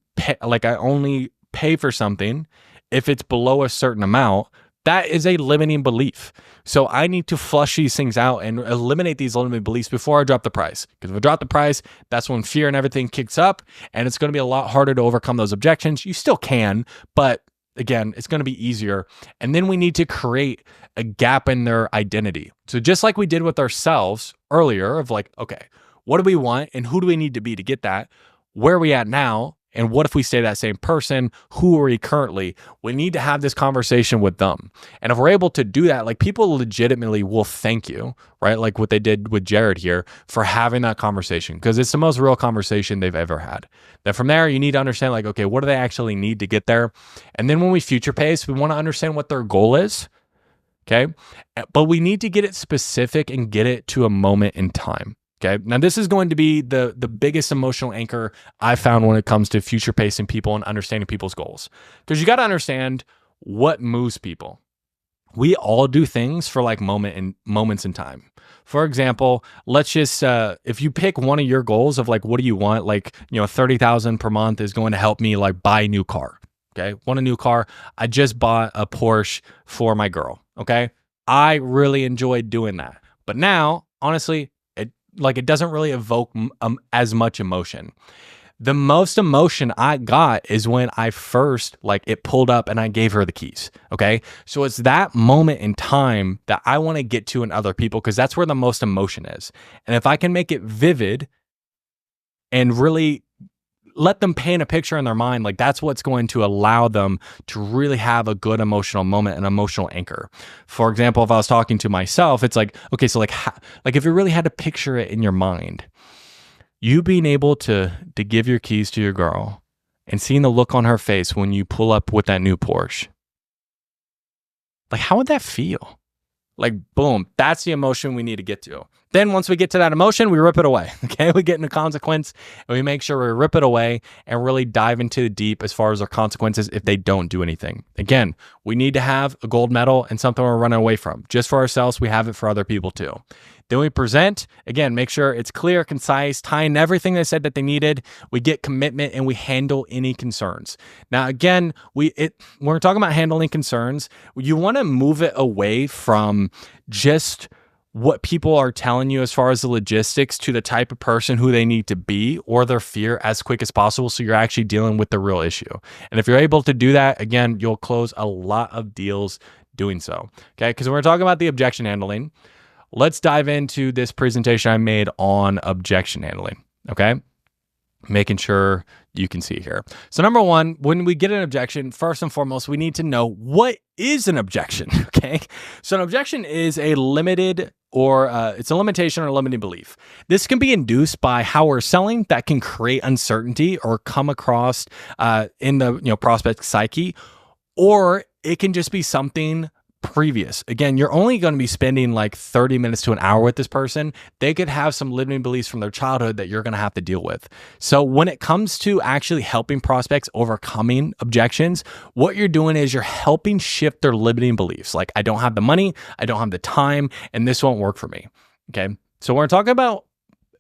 pay for something if it's below a certain amount. That is a limiting belief. So I need to flush these things out and eliminate these limiting beliefs before I drop the price. Because if I drop the price, that's when fear and everything kicks up, and it's going to be a lot harder to overcome those objections. You still can, but again, it's going to be easier. And then we need to create a gap in their identity. So just like we did with ourselves earlier of like, okay, what do we want and who do we need to be to get that? Where are we at now? And what if we stay that same person? Who are we currently? We need to have this conversation with them. And if we're able to do that, like people legitimately will thank you, right? Like what they did with Jared here for having that conversation, because it's the most real conversation they've ever had. Then from there, you need to understand like, okay, what do they actually need to get there? And then when we future pace, we want to understand what their goal is. Okay. But we need to get it specific and get it to a moment in time. Okay. Now, this is going to be the biggest emotional anchor I found when it comes to future pacing people and understanding people's goals. Because you got to understand what moves people. We all do things for like moments in time. For example, let's just, if you pick one of your goals of like, what do you want? Like, 30,000 per month is going to help me like buy a new car. Okay. Want a new car. I just bought a Porsche for my girl. Okay. I really enjoyed doing that. But now, honestly, it doesn't really evoke as much emotion. The most emotion I got is when I first, it pulled up and I gave her the keys. Okay. So it's that moment in time that I want to get to in other people, because that's where the most emotion is. And if I can make it vivid and really let them paint a picture in their mind, like that's what's going to allow them to really have a good emotional moment, an emotional anchor. For example, if I was talking to myself, it's like, okay, so if you really had to picture it in your mind, you being able to give your keys to your girl and seeing the look on her face when you pull up with that new Porsche, like how would that feel? Like, boom, that's the emotion we need to get to. Then once we get to that emotion, we rip it away, okay? We get into consequence and we make sure we rip it away and really dive into the deep as far as our consequences if they don't do anything. Again, we need to have a gold medal and something we're running away from. Just for ourselves, we have it for other people too. Then we present, again, make sure it's clear, concise, tie in everything they said that they needed. We get commitment and we handle any concerns. Now, again, when we're talking about handling concerns, you want to move it away from just what people are telling you as far as the logistics to the type of person who they need to be or their fear as quick as possible, so you're actually dealing with the real issue. And if you're able to do that, again, you'll close a lot of deals doing so. Okay, because when we're talking about the objection handling, let's dive into this presentation I made on objection handling. Okay, making sure you can see here. So number one, when we get an objection, first and foremost, we need to know what is an objection. Okay, so an objection is a limited or it's a limitation or limiting belief. This can be induced by how we're selling that can create uncertainty or come across in the prospect psyche, or it can just be something previous. Again, you're only going to be spending like 30 minutes to an hour with this person. They could have some limiting beliefs from their childhood that you're going to have to deal with. So when it comes to actually helping prospects overcoming objections, what you're doing is you're helping shift their limiting beliefs. Like, I don't have the money, I don't have the time, and this won't work for me. Okay. So we're talking about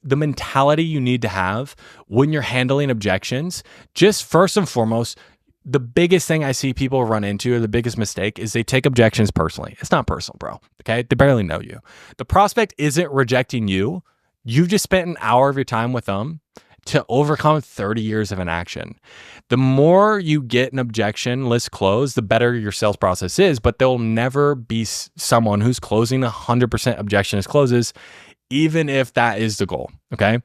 the mentality you need to have when you're handling objections. Just first and foremost, the biggest thing I see people run into, or the biggest mistake, is they take objections personally. It's not personal, bro. Okay. They barely know you. The prospect isn't rejecting you. You've just spent an hour of your time with them to overcome 30 years of inaction. The more you get an objection list closed, the better your sales process is, but there'll never be someone who's closing 100% objection list closes, even if that is the goal. Okay.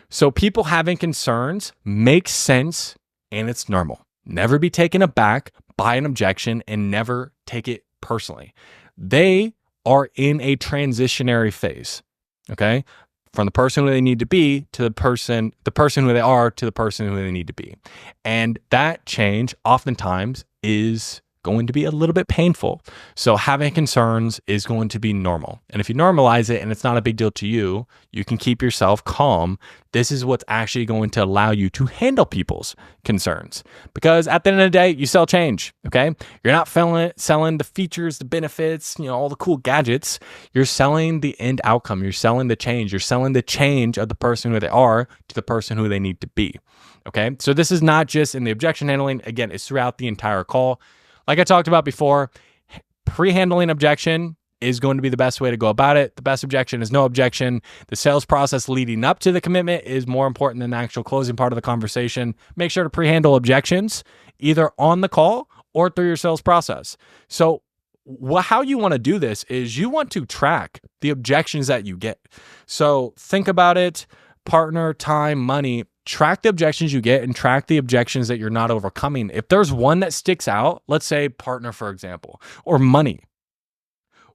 So people having concerns makes sense and it's normal. Never be taken aback by an objection and never take it personally. They are in a transitionary phase, okay? From the person who they need to be to the person who they are to the person who they need to be. And that change oftentimes is going to be a little bit painful. So having concerns is going to be normal. And if you normalize it and it's not a big deal to you, you can keep yourself calm. This is what's actually going to allow you to handle people's concerns. Because at the end of the day, you sell change, okay? You're not selling the features, the benefits, all the cool gadgets. You're selling the end outcome. You're selling the change. You're selling the change of the person who they are to the person who they need to be, okay? So this is not just in the objection handling. Again, it's throughout the entire call. Like I talked about before, pre-handling objection is going to be the best way to go about it. The best objection is no objection. The sales process leading up to the commitment is more important than the actual closing part of the conversation. Make sure to pre-handle objections either on the call or through your sales process. So how you want to do this is you want to track the objections that you get. So think about it, partner, time, money. Track the objections you get and track the objections that you're not overcoming. If there's one that sticks out, let's say partner, for example, or money.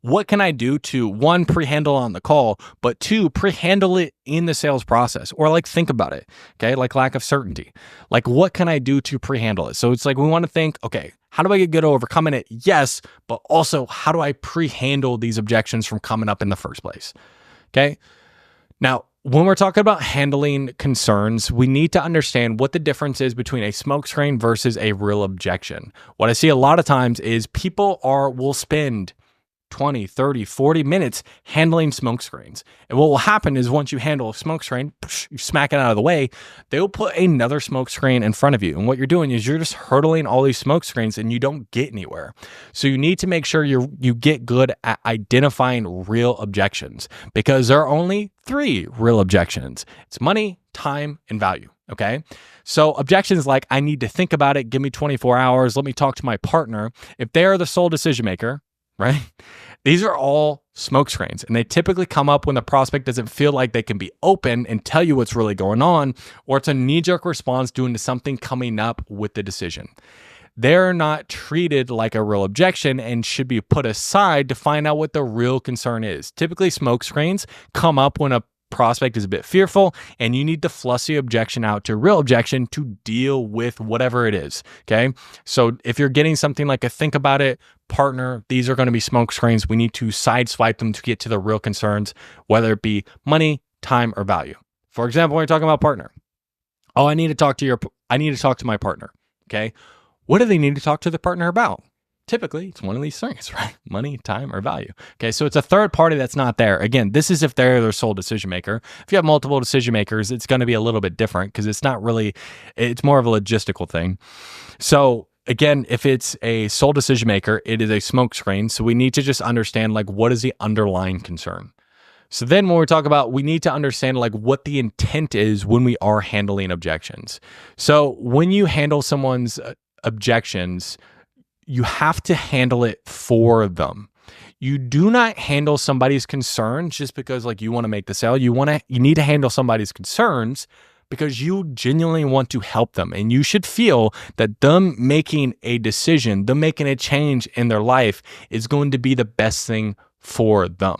What can I do to, one, pre-handle on the call, but two, pre-handle it in the sales process? Or like think about it, okay? Like lack of certainty. Like what can I do to pre-handle it? So it's like we want to think, okay, how do I get good at overcoming it? Yes, but also how do I pre-handle these objections from coming up in the first place? Okay? Now, when we're talking about handling concerns, we need to understand what the difference is between a smokescreen versus a real objection. What I see a lot of times is people will spend 20, 30, 40 minutes handling smokescreens. And what will happen is once you handle a smokescreen, you smack it out of the way, they'll put another smokescreen in front of you. And what you're doing is you're just hurdling all these smokescreens and you don't get anywhere. So you need to make sure you get good at identifying real objections, because there are only 3 real objections. It's money, time, and value. Okay. So objections like, I need to think about it. Give me 24 hours. Let me talk to my partner. If they are the sole decision maker, right? These are all smokescreens, and they typically come up when the prospect doesn't feel like they can be open and tell you what's really going on, or it's a knee-jerk response due to something coming up with the decision. They're not treated like a real objection and should be put aside to find out what the real concern is. Typically, smokescreens come up when a prospect is a bit fearful and you need to flush the objection out to a real objection to deal with whatever it is. Okay. So if you're getting something like a think about it, partner, these are going to be smokescreens. We need to sideswipe them to get to the real concerns, whether it be money, time, or value. For example, when you're talking about partner, I need to talk to my partner. Okay. What do they need to talk to the partner about? Typically, it's one of these things, right? Money, time, or value. Okay, so it's a third party that's not there. Again, this is if they're their sole decision maker. If you have multiple decision makers, it's going to be a little bit different because it's more of a logistical thing. So again, if it's a sole decision maker, it is a smokescreen. So we need to just understand like what is the underlying concern. So then when we talk about, we need to understand like what the intent is when we are handling objections. So when you handle someone's objections, you have to handle it for them. You do not handle somebody's concerns just because like you want to make the sale. You need to handle somebody's concerns because you genuinely want to help them. And you should feel that them making a decision, them making a change in their life is going to be the best thing for them.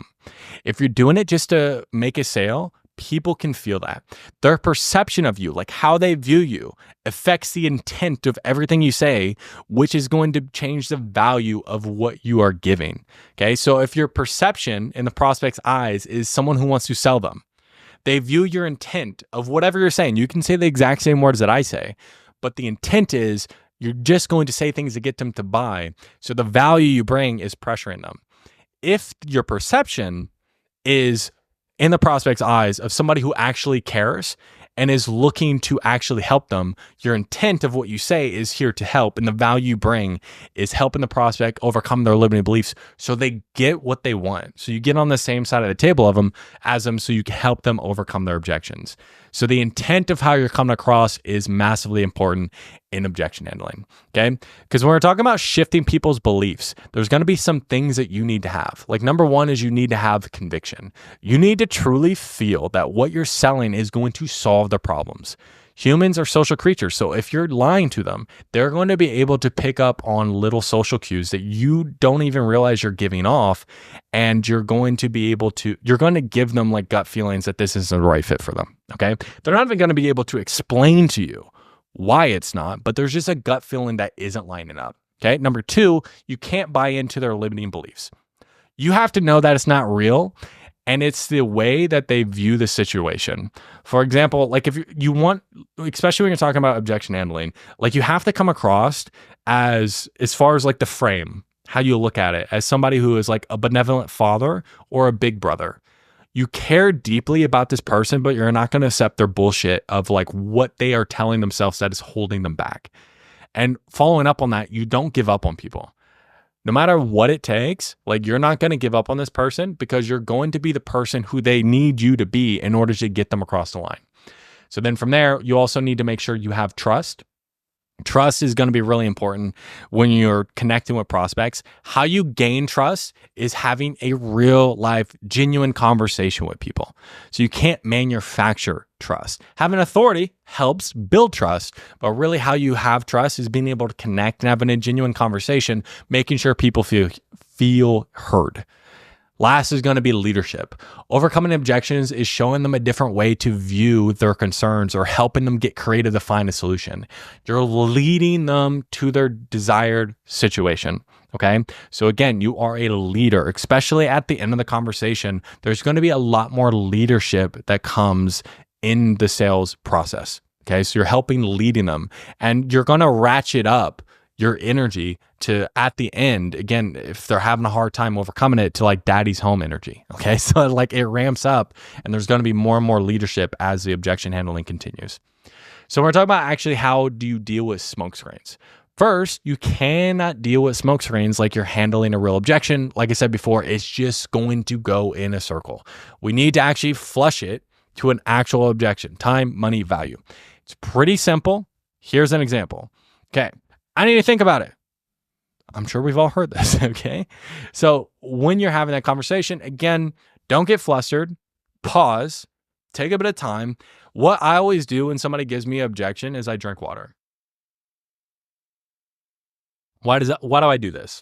If you're doing it just to make a sale, people can feel that. Their perception of you, like how they view you, affects the intent of everything you say, which is going to change the value of what you are giving. Okay, so if your perception in the prospect's eyes is someone who wants to sell them, they view your intent of whatever you're saying. You can say the exact same words that I say, but the intent is you're just going to say things to get them to buy. So the value you bring is pressuring them. If your perception is in the prospect's eyes of somebody who actually cares and is looking to actually help them, your intent of what you say is here to help, and the value you bring is helping the prospect overcome their limiting beliefs so they get what they want. So you get on the same side of the table as them so you can help them overcome their objections. So the intent of how you're coming across is massively important in objection handling, okay? Because when we're talking about shifting people's beliefs, there's going to be some things that you need to have. Like number one is you need to have conviction. You need to truly feel that what you're selling is going to solve their problems. Humans are social creatures. So if you're lying to them, they're going to be able to pick up on little social cues that you don't even realize you're giving off. And you're going to give them like gut feelings that this isn't the right fit for them. Okay. They're not even going to be able to explain to you why it's not, but there's just a gut feeling that isn't lining up. Okay. Number two, you can't buy into their limiting beliefs. You have to know that it's not real, and it's the way that they view the situation. For example, like if you want, especially when you're talking about objection handling, like you have to come across as far as like the frame, how you look at it, as somebody who is like a benevolent father or a big brother. You care deeply about this person, but you're not going to accept their bullshit of like what they are telling themselves that is holding them back. And following up on that, you don't give up on people. No matter what it takes, like you're not going to give up on this person because you're going to be the person who they need you to be in order to get them across the line. So then from there, you also need to make sure you have trust. Trust is going to be really important when you're connecting with prospects. How you gain trust is having a real life, genuine conversation with people. So you can't manufacture trust. Having authority helps build trust, but really how you have trust is being able to connect and having a genuine conversation, making sure people feel heard. Last is going to be leadership. Overcoming objections is showing them a different way to view their concerns or helping them get creative to find a solution. You're leading them to their desired situation. Okay. So again, you are a leader, especially at the end of the conversation. There's going to be a lot more leadership that comes in the sales process. Okay. So you're helping leading them, and you're going to ratchet up your energy to, at the end, again, if they're having a hard time overcoming it, to like daddy's home energy. Okay. So like it ramps up, and there's going to be more and more leadership as the objection handling continues. So we're talking about actually how do you deal with smokescreens. First, you cannot deal with smokescreens like you're handling a real objection. Like I said before, it's just going to go in a circle. We need to actually flush it to an actual objection: time, money, value. It's pretty simple. Here's an example. Okay. I need to think about it. I'm sure we've all heard this, okay? So when you're having that conversation, again, don't get flustered, pause, take a bit of time. What I always do when somebody gives me an objection is I drink water. Why do I do this?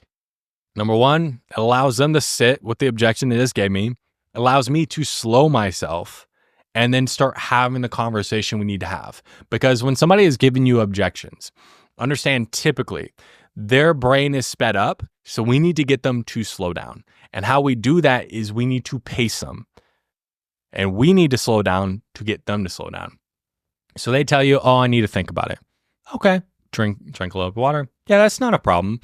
Number one, it allows them to sit with the objection they just gave me. It allows me to slow myself and then start having the conversation we need to have. Because when somebody is giving you objections, understand typically their brain is sped up, so we need to get them to slow down. And how we do that is we need to pace them. And we need to slow down to get them to slow down. So they tell you, oh, I need to think about it. Okay, drink a little bit of water. Yeah, that's not a problem.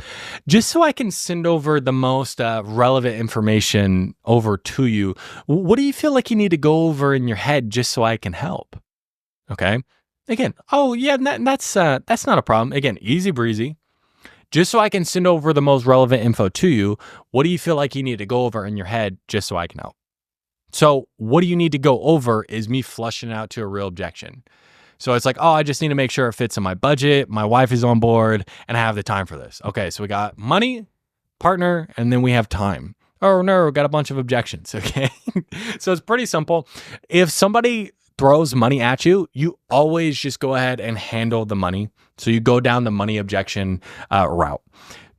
Just so I can send over the most relevant information over to you, what do you feel like you need to go over in your head just so I can help? Okay. Again, oh yeah, that's not a problem. Again, easy breezy. Just so I can send over the most relevant info to you, what do you feel like you need to go over in your head just so I can help? So what do you need to go over is me flushing out to a real objection. So it's like, oh, I just need to make sure it fits in my budget, my wife is on board, and I have the time for this. Okay, so we got money, partner, and then we have time. Oh no, we got a bunch of objections, okay? So it's pretty simple. If somebody throws money at you, you always just go ahead and handle the money. So you go down the money objection route.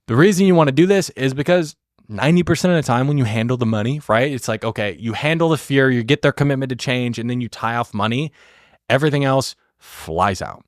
The reason you want to do this is because 90% of the time when you handle the money, right? It's like, okay, you handle the fear, you get their commitment to change, and then you tie off money. Everything else flies out.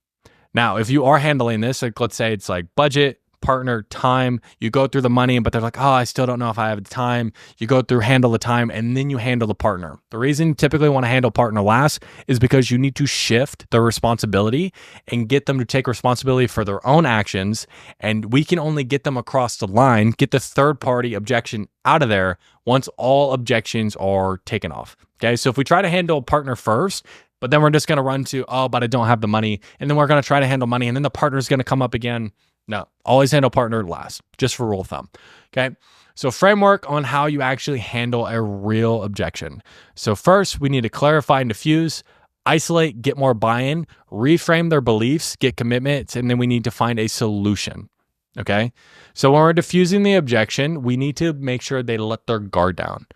Now, if you are handling this, like let's say it's like budget, partner, time, you go through the money, but they're like, oh, I still don't know if I have the time. You go through, handle the time, and then you handle the partner. The reason you typically want to handle partner last is because you need to shift the responsibility and get them to take responsibility for their own actions. And we can only get them across the line, get the third party objection out of there once all objections are taken off. Okay. So if we try to handle partner first, but then we're just going to run to, oh, but I don't have the money. And then we're going to try to handle money. And then the partner's going to come up again. No, always handle partner last, just for rule of thumb. Okay. So framework on how you actually handle a real objection. So first, we need to clarify and diffuse, isolate, get more buy-in, reframe their beliefs, get commitments, and then we need to find a solution. Okay. So when we're diffusing the objection, we need to make sure they let their guard down.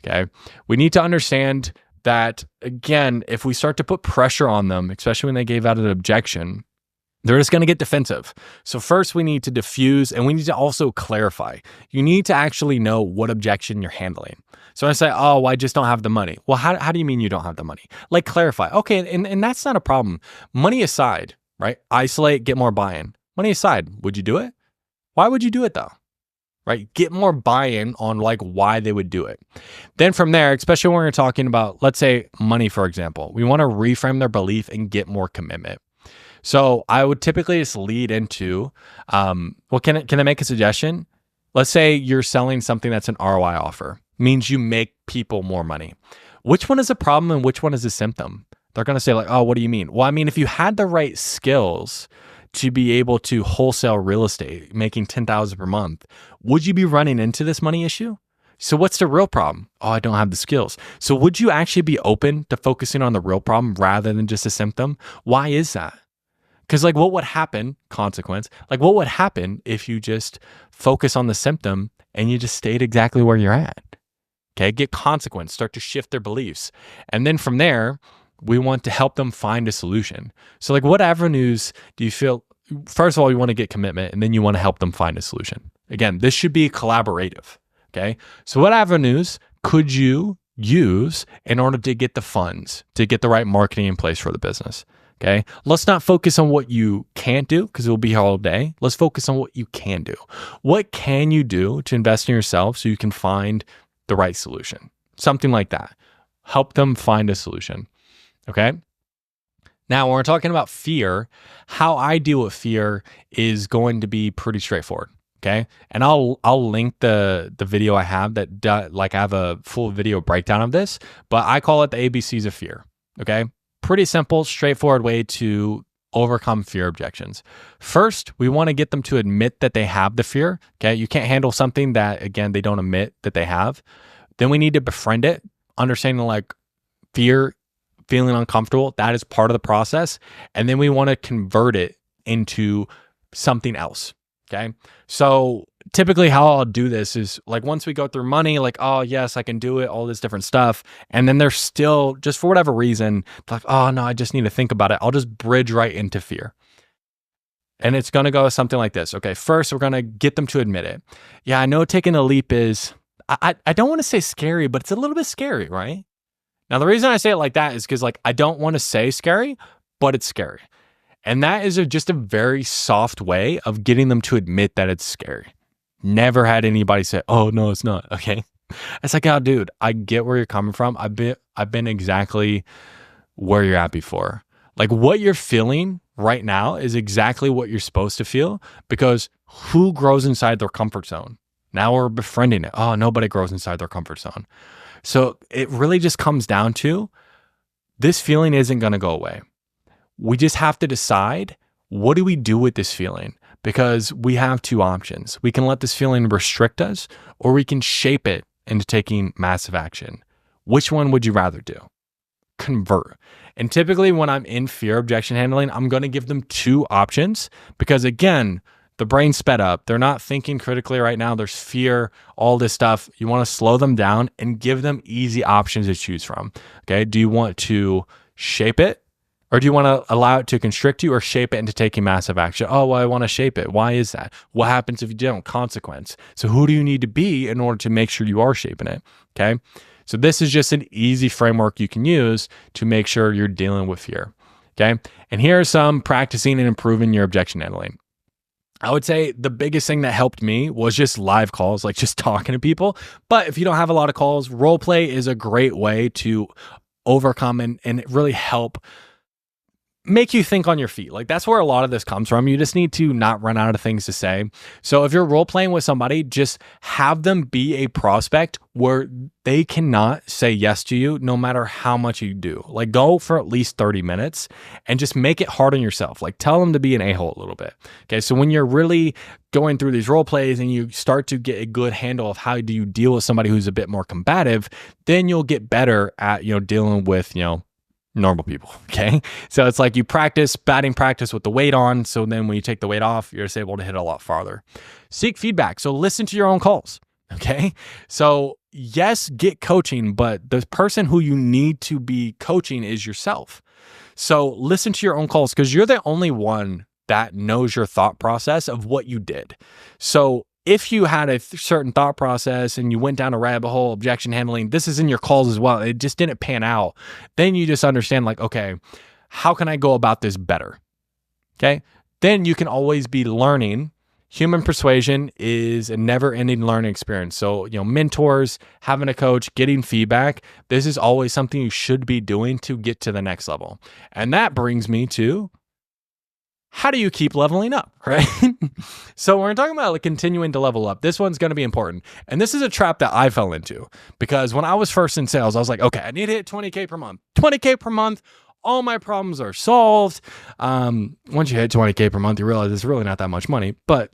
Okay. We need to understand that, again, if we start to put pressure on them, especially when they gave out an objection, they're just going to get defensive. So first we need to diffuse, and we need to also clarify. You need to actually know what objection you're handling. So I say, oh, well, I just don't have the money. Well, how do you mean you don't have the money? Like clarify. Okay, and that's not a problem. Money aside, right? Isolate, get more buy-in. Money aside, would you do it? Why would you do it though? Right? Get more buy-in on like why they would do it. Then from there, especially when we're talking about, let's say money, for example, we want to reframe their belief and get more commitment. So I would typically just lead into, well, can I make a suggestion? Let's say you're selling something that's an ROI offer, means you make people more money. Which one is a problem and which one is a symptom? They're going to say like, oh, what do you mean? Well, I mean, if you had the right skills to be able to wholesale real estate, making $10,000 per month, would you be running into this money issue? So what's the real problem? Oh, I don't have the skills. So would you actually be open to focusing on the real problem rather than just a symptom? Why is that? Because like what would happen, consequence, like what would happen if you just focus on the symptom and you just stayed exactly where you're at? Okay, get consequence, start to shift their beliefs. And then from there, we want to help them find a solution. So like what avenues do you feel, first of all, you want to get commitment and then you want to help them find a solution. Again, this should be collaborative, okay? So what avenues could you use in order to get the funds, to get the right marketing in place for the business, okay? Let's not focus on what you can't do because it will be here all day. Let's focus on what you can do. What can you do to invest in yourself so you can find the right solution? Something like that. Help them find a solution, okay? Now, when we're talking about fear, how I deal with fear is going to be pretty straightforward. Okay. And I'll link the video I have that like I have a full video breakdown of this, but I call it the ABCs of fear. Okay. Pretty simple, straightforward way to overcome fear objections. First, we want to get them to admit that they have the fear. Okay. You can't handle something that, again, they don't admit that they have. Then we need to befriend it, understanding like fear, feeling uncomfortable. That is part of the process. And then we want to convert it into something else. Okay. So typically how I'll do this is like, once we go through money, like, oh yes, I can do it, all this different stuff. And then they're still just for whatever reason, like, oh no, I just need to think about it. I'll just bridge right into fear. And it's going to go something like this. Okay. First, we're going to get them to admit it. Yeah. I know taking a leap is, I don't want to say scary, but it's a little bit scary, right? Now, the reason I say it like that is because like, I don't want to say scary, but it's scary. And that is just a very soft way of getting them to admit that it's scary. Never had anybody say, oh, no, it's not. Okay. It's like, oh, dude, I get where you're coming from. I've been exactly where you're at before. Like what you're feeling right now is exactly what you're supposed to feel, because who grows inside their comfort zone? Now we're befriending it. Oh, nobody grows inside their comfort zone. So it really just comes down to this feeling isn't going to go away. We just have to decide, what do we do with this feeling? Because we have two options. We can let this feeling restrict us, or we can shape it into taking massive action. Which one would you rather do? Convert. And typically when I'm in fear objection handling, I'm going to give them two options because again, the brain's sped up. They're not thinking critically right now. There's fear, all this stuff. You want to slow them down and give them easy options to choose from. Okay. Do you want to shape it? Or do you want to allow it to constrict you or shape it into taking massive action? Oh, well, I want to shape it. Why is that? What happens if you don't? Consequence. So who do you need to be in order to make sure you are shaping it? Okay. So this is just an easy framework you can use to make sure you're dealing with fear. Okay. And here are some practicing and improving your objection handling. I would say the biggest thing that helped me was just live calls, like just talking to people. But if you don't have a lot of calls, role play is a great way to overcome and really help make you think on your feet. Like that's where a lot of this comes from. You just need to not run out of things to say. So if you're role playing with somebody, just have them be a prospect where they cannot say yes to you no matter how much you do. Like go for at least 30 minutes and just make it hard on yourself. Like tell them to be an a-hole a little bit. Okay. So when you're really going through these role plays and you start to get a good handle of how do you deal with somebody who's a bit more combative, then you'll get better at, dealing with, normal people. Okay. So it's like you practice batting practice with the weight on. So then when you take the weight off, you're just able to hit a lot farther. Seek feedback. So listen to your own calls. Okay. So yes, get coaching, but the person who you need to be coaching is yourself. So listen to your own calls because you're the only one that knows your thought process of what you did. So if you had a certain thought process and you went down a rabbit hole, objection handling, this is in your calls as well. It just didn't pan out. Then you just understand like, okay, how can I go about this better? Okay. Then you can always be learning Human persuasion is a never-ending learning experience. So, mentors, having a coach, getting feedback, this is always something you should be doing to get to the next level. And that brings me to, how do you keep leveling up, right? So we're talking about continuing to level up. This one's going to be important. And this is a trap that I fell into, because when I was first in sales, I was like, okay, I need to hit 20K per month. 20K per month, all my problems are solved. Once you hit 20K per month, you realize it's really not that much money. But,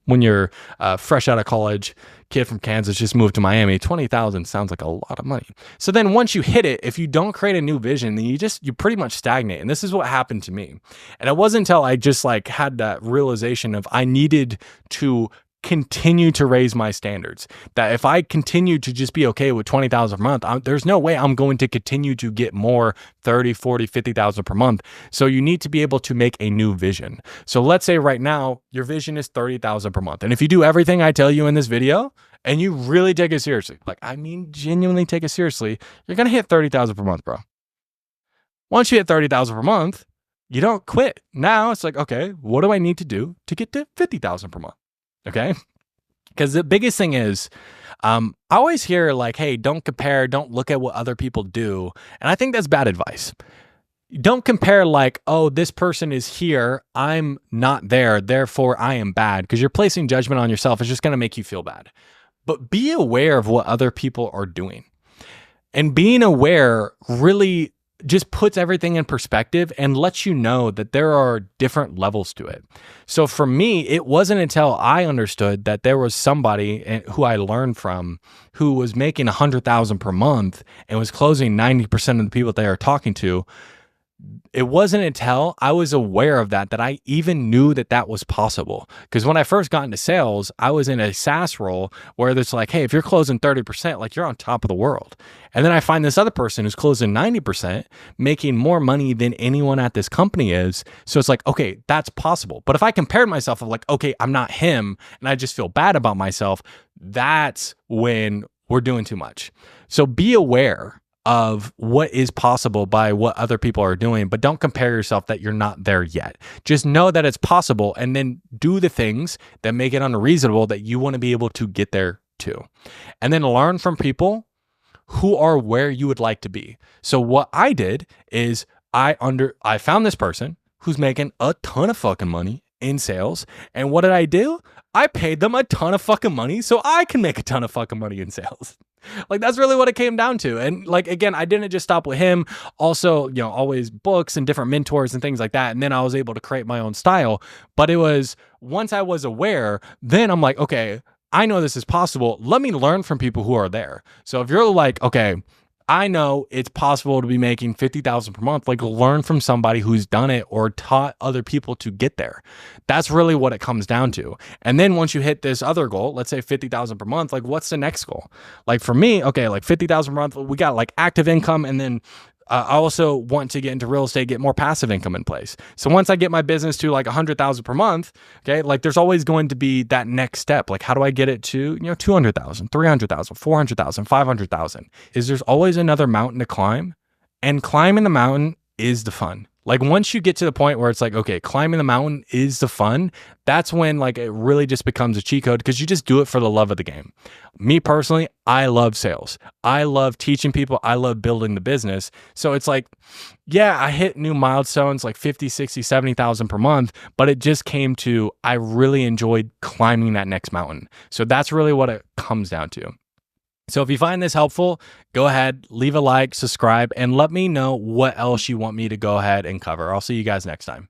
when you're fresh out of college, kid from Kansas, just moved to Miami, 20,000 sounds like a lot of money. So then once you hit it, if you don't create a new vision, then you pretty much stagnate. And this is what happened to me. And it wasn't until I just had that realization of I needed to continue to raise my standards, that if I continue to just be okay with 20,000 per month, there's no way I'm going to continue to get more 30, 40, 50,000 per month. So you need to be able to make a new vision. So let's say right now your vision is 30,000 per month. And if you do everything I tell you in this video and you really take it seriously, genuinely take it seriously, you're going to hit 30,000 per month, bro. Once you hit 30,000 per month, you don't quit. Now it's okay, what do I need to do to get to 50,000 per month? Okay. Because the biggest thing is, I always hear hey, don't compare, don't look at what other people do. And I think that's bad advice. Don't compare oh, this person is here, I'm not there, therefore I am bad. Because you're placing judgment on yourself. It's just going to make you feel bad. But be aware of what other people are doing. And being aware really just puts everything in perspective and lets you know that there are different levels to it. So for me, it wasn't until I understood that there was somebody who I learned from who was making 100,000 per month and was closing 90% of the people they are talking to. It wasn't until I was aware of that I even knew that was possible. Because when I first got into sales, I was in a SaaS role where it's hey, if you're closing 30%, you're on top of the world. And then I find this other person who's closing 90%, making more money than anyone at this company is. So it's okay, that's possible. But if I compared myself of okay, I'm not him, and I just feel bad about myself, that's when we're doing too much. So be aware of what is possible by what other people are doing, but don't compare yourself that you're not there yet. Just know that it's possible, and then do the things that make it unreasonable that you want to be able to get there too. And then learn from people who are where you would like to be. So what I did is I found this person who's making a ton of fucking money in sales. And what did I do? I paid them a ton of fucking money so I can make a ton of fucking money in sales. That's really what it came down to. And again, I didn't just stop with him. Also, always books and different mentors and things like that. And then I was able to create my own style. But it was once I was aware, then I'm okay, I know this is possible. Let me learn from people who are there. So if you're okay, I know it's possible to be making 50,000 per month, learn from somebody who's done it or taught other people to get there. That's really what it comes down to. And then once you hit this other goal, let's say 50,000 per month, what's the next goal? For me, okay, 50,000 per month, we got active income, and then I also want to get into real estate, get more passive income in place. So once I get my business to 100,000 per month, okay, there's always going to be that next step. How do I get it to, 200,000, 300,000, 400,000, 500,000? There's always another mountain to climb, and climbing the mountain is the fun. Once you get to the point where it's okay, climbing the mountain is the fun, that's when it really just becomes a cheat code, because you just do it for the love of the game. Me personally, I love sales. I love teaching people. I love building the business. So it's yeah, I hit new milestones 50, 60, 70,000 per month, but it just came to, I really enjoyed climbing that next mountain. So that's really what it comes down to. So if you find this helpful, go ahead, leave a like, subscribe, and let me know what else you want me to go ahead and cover. I'll see you guys next time.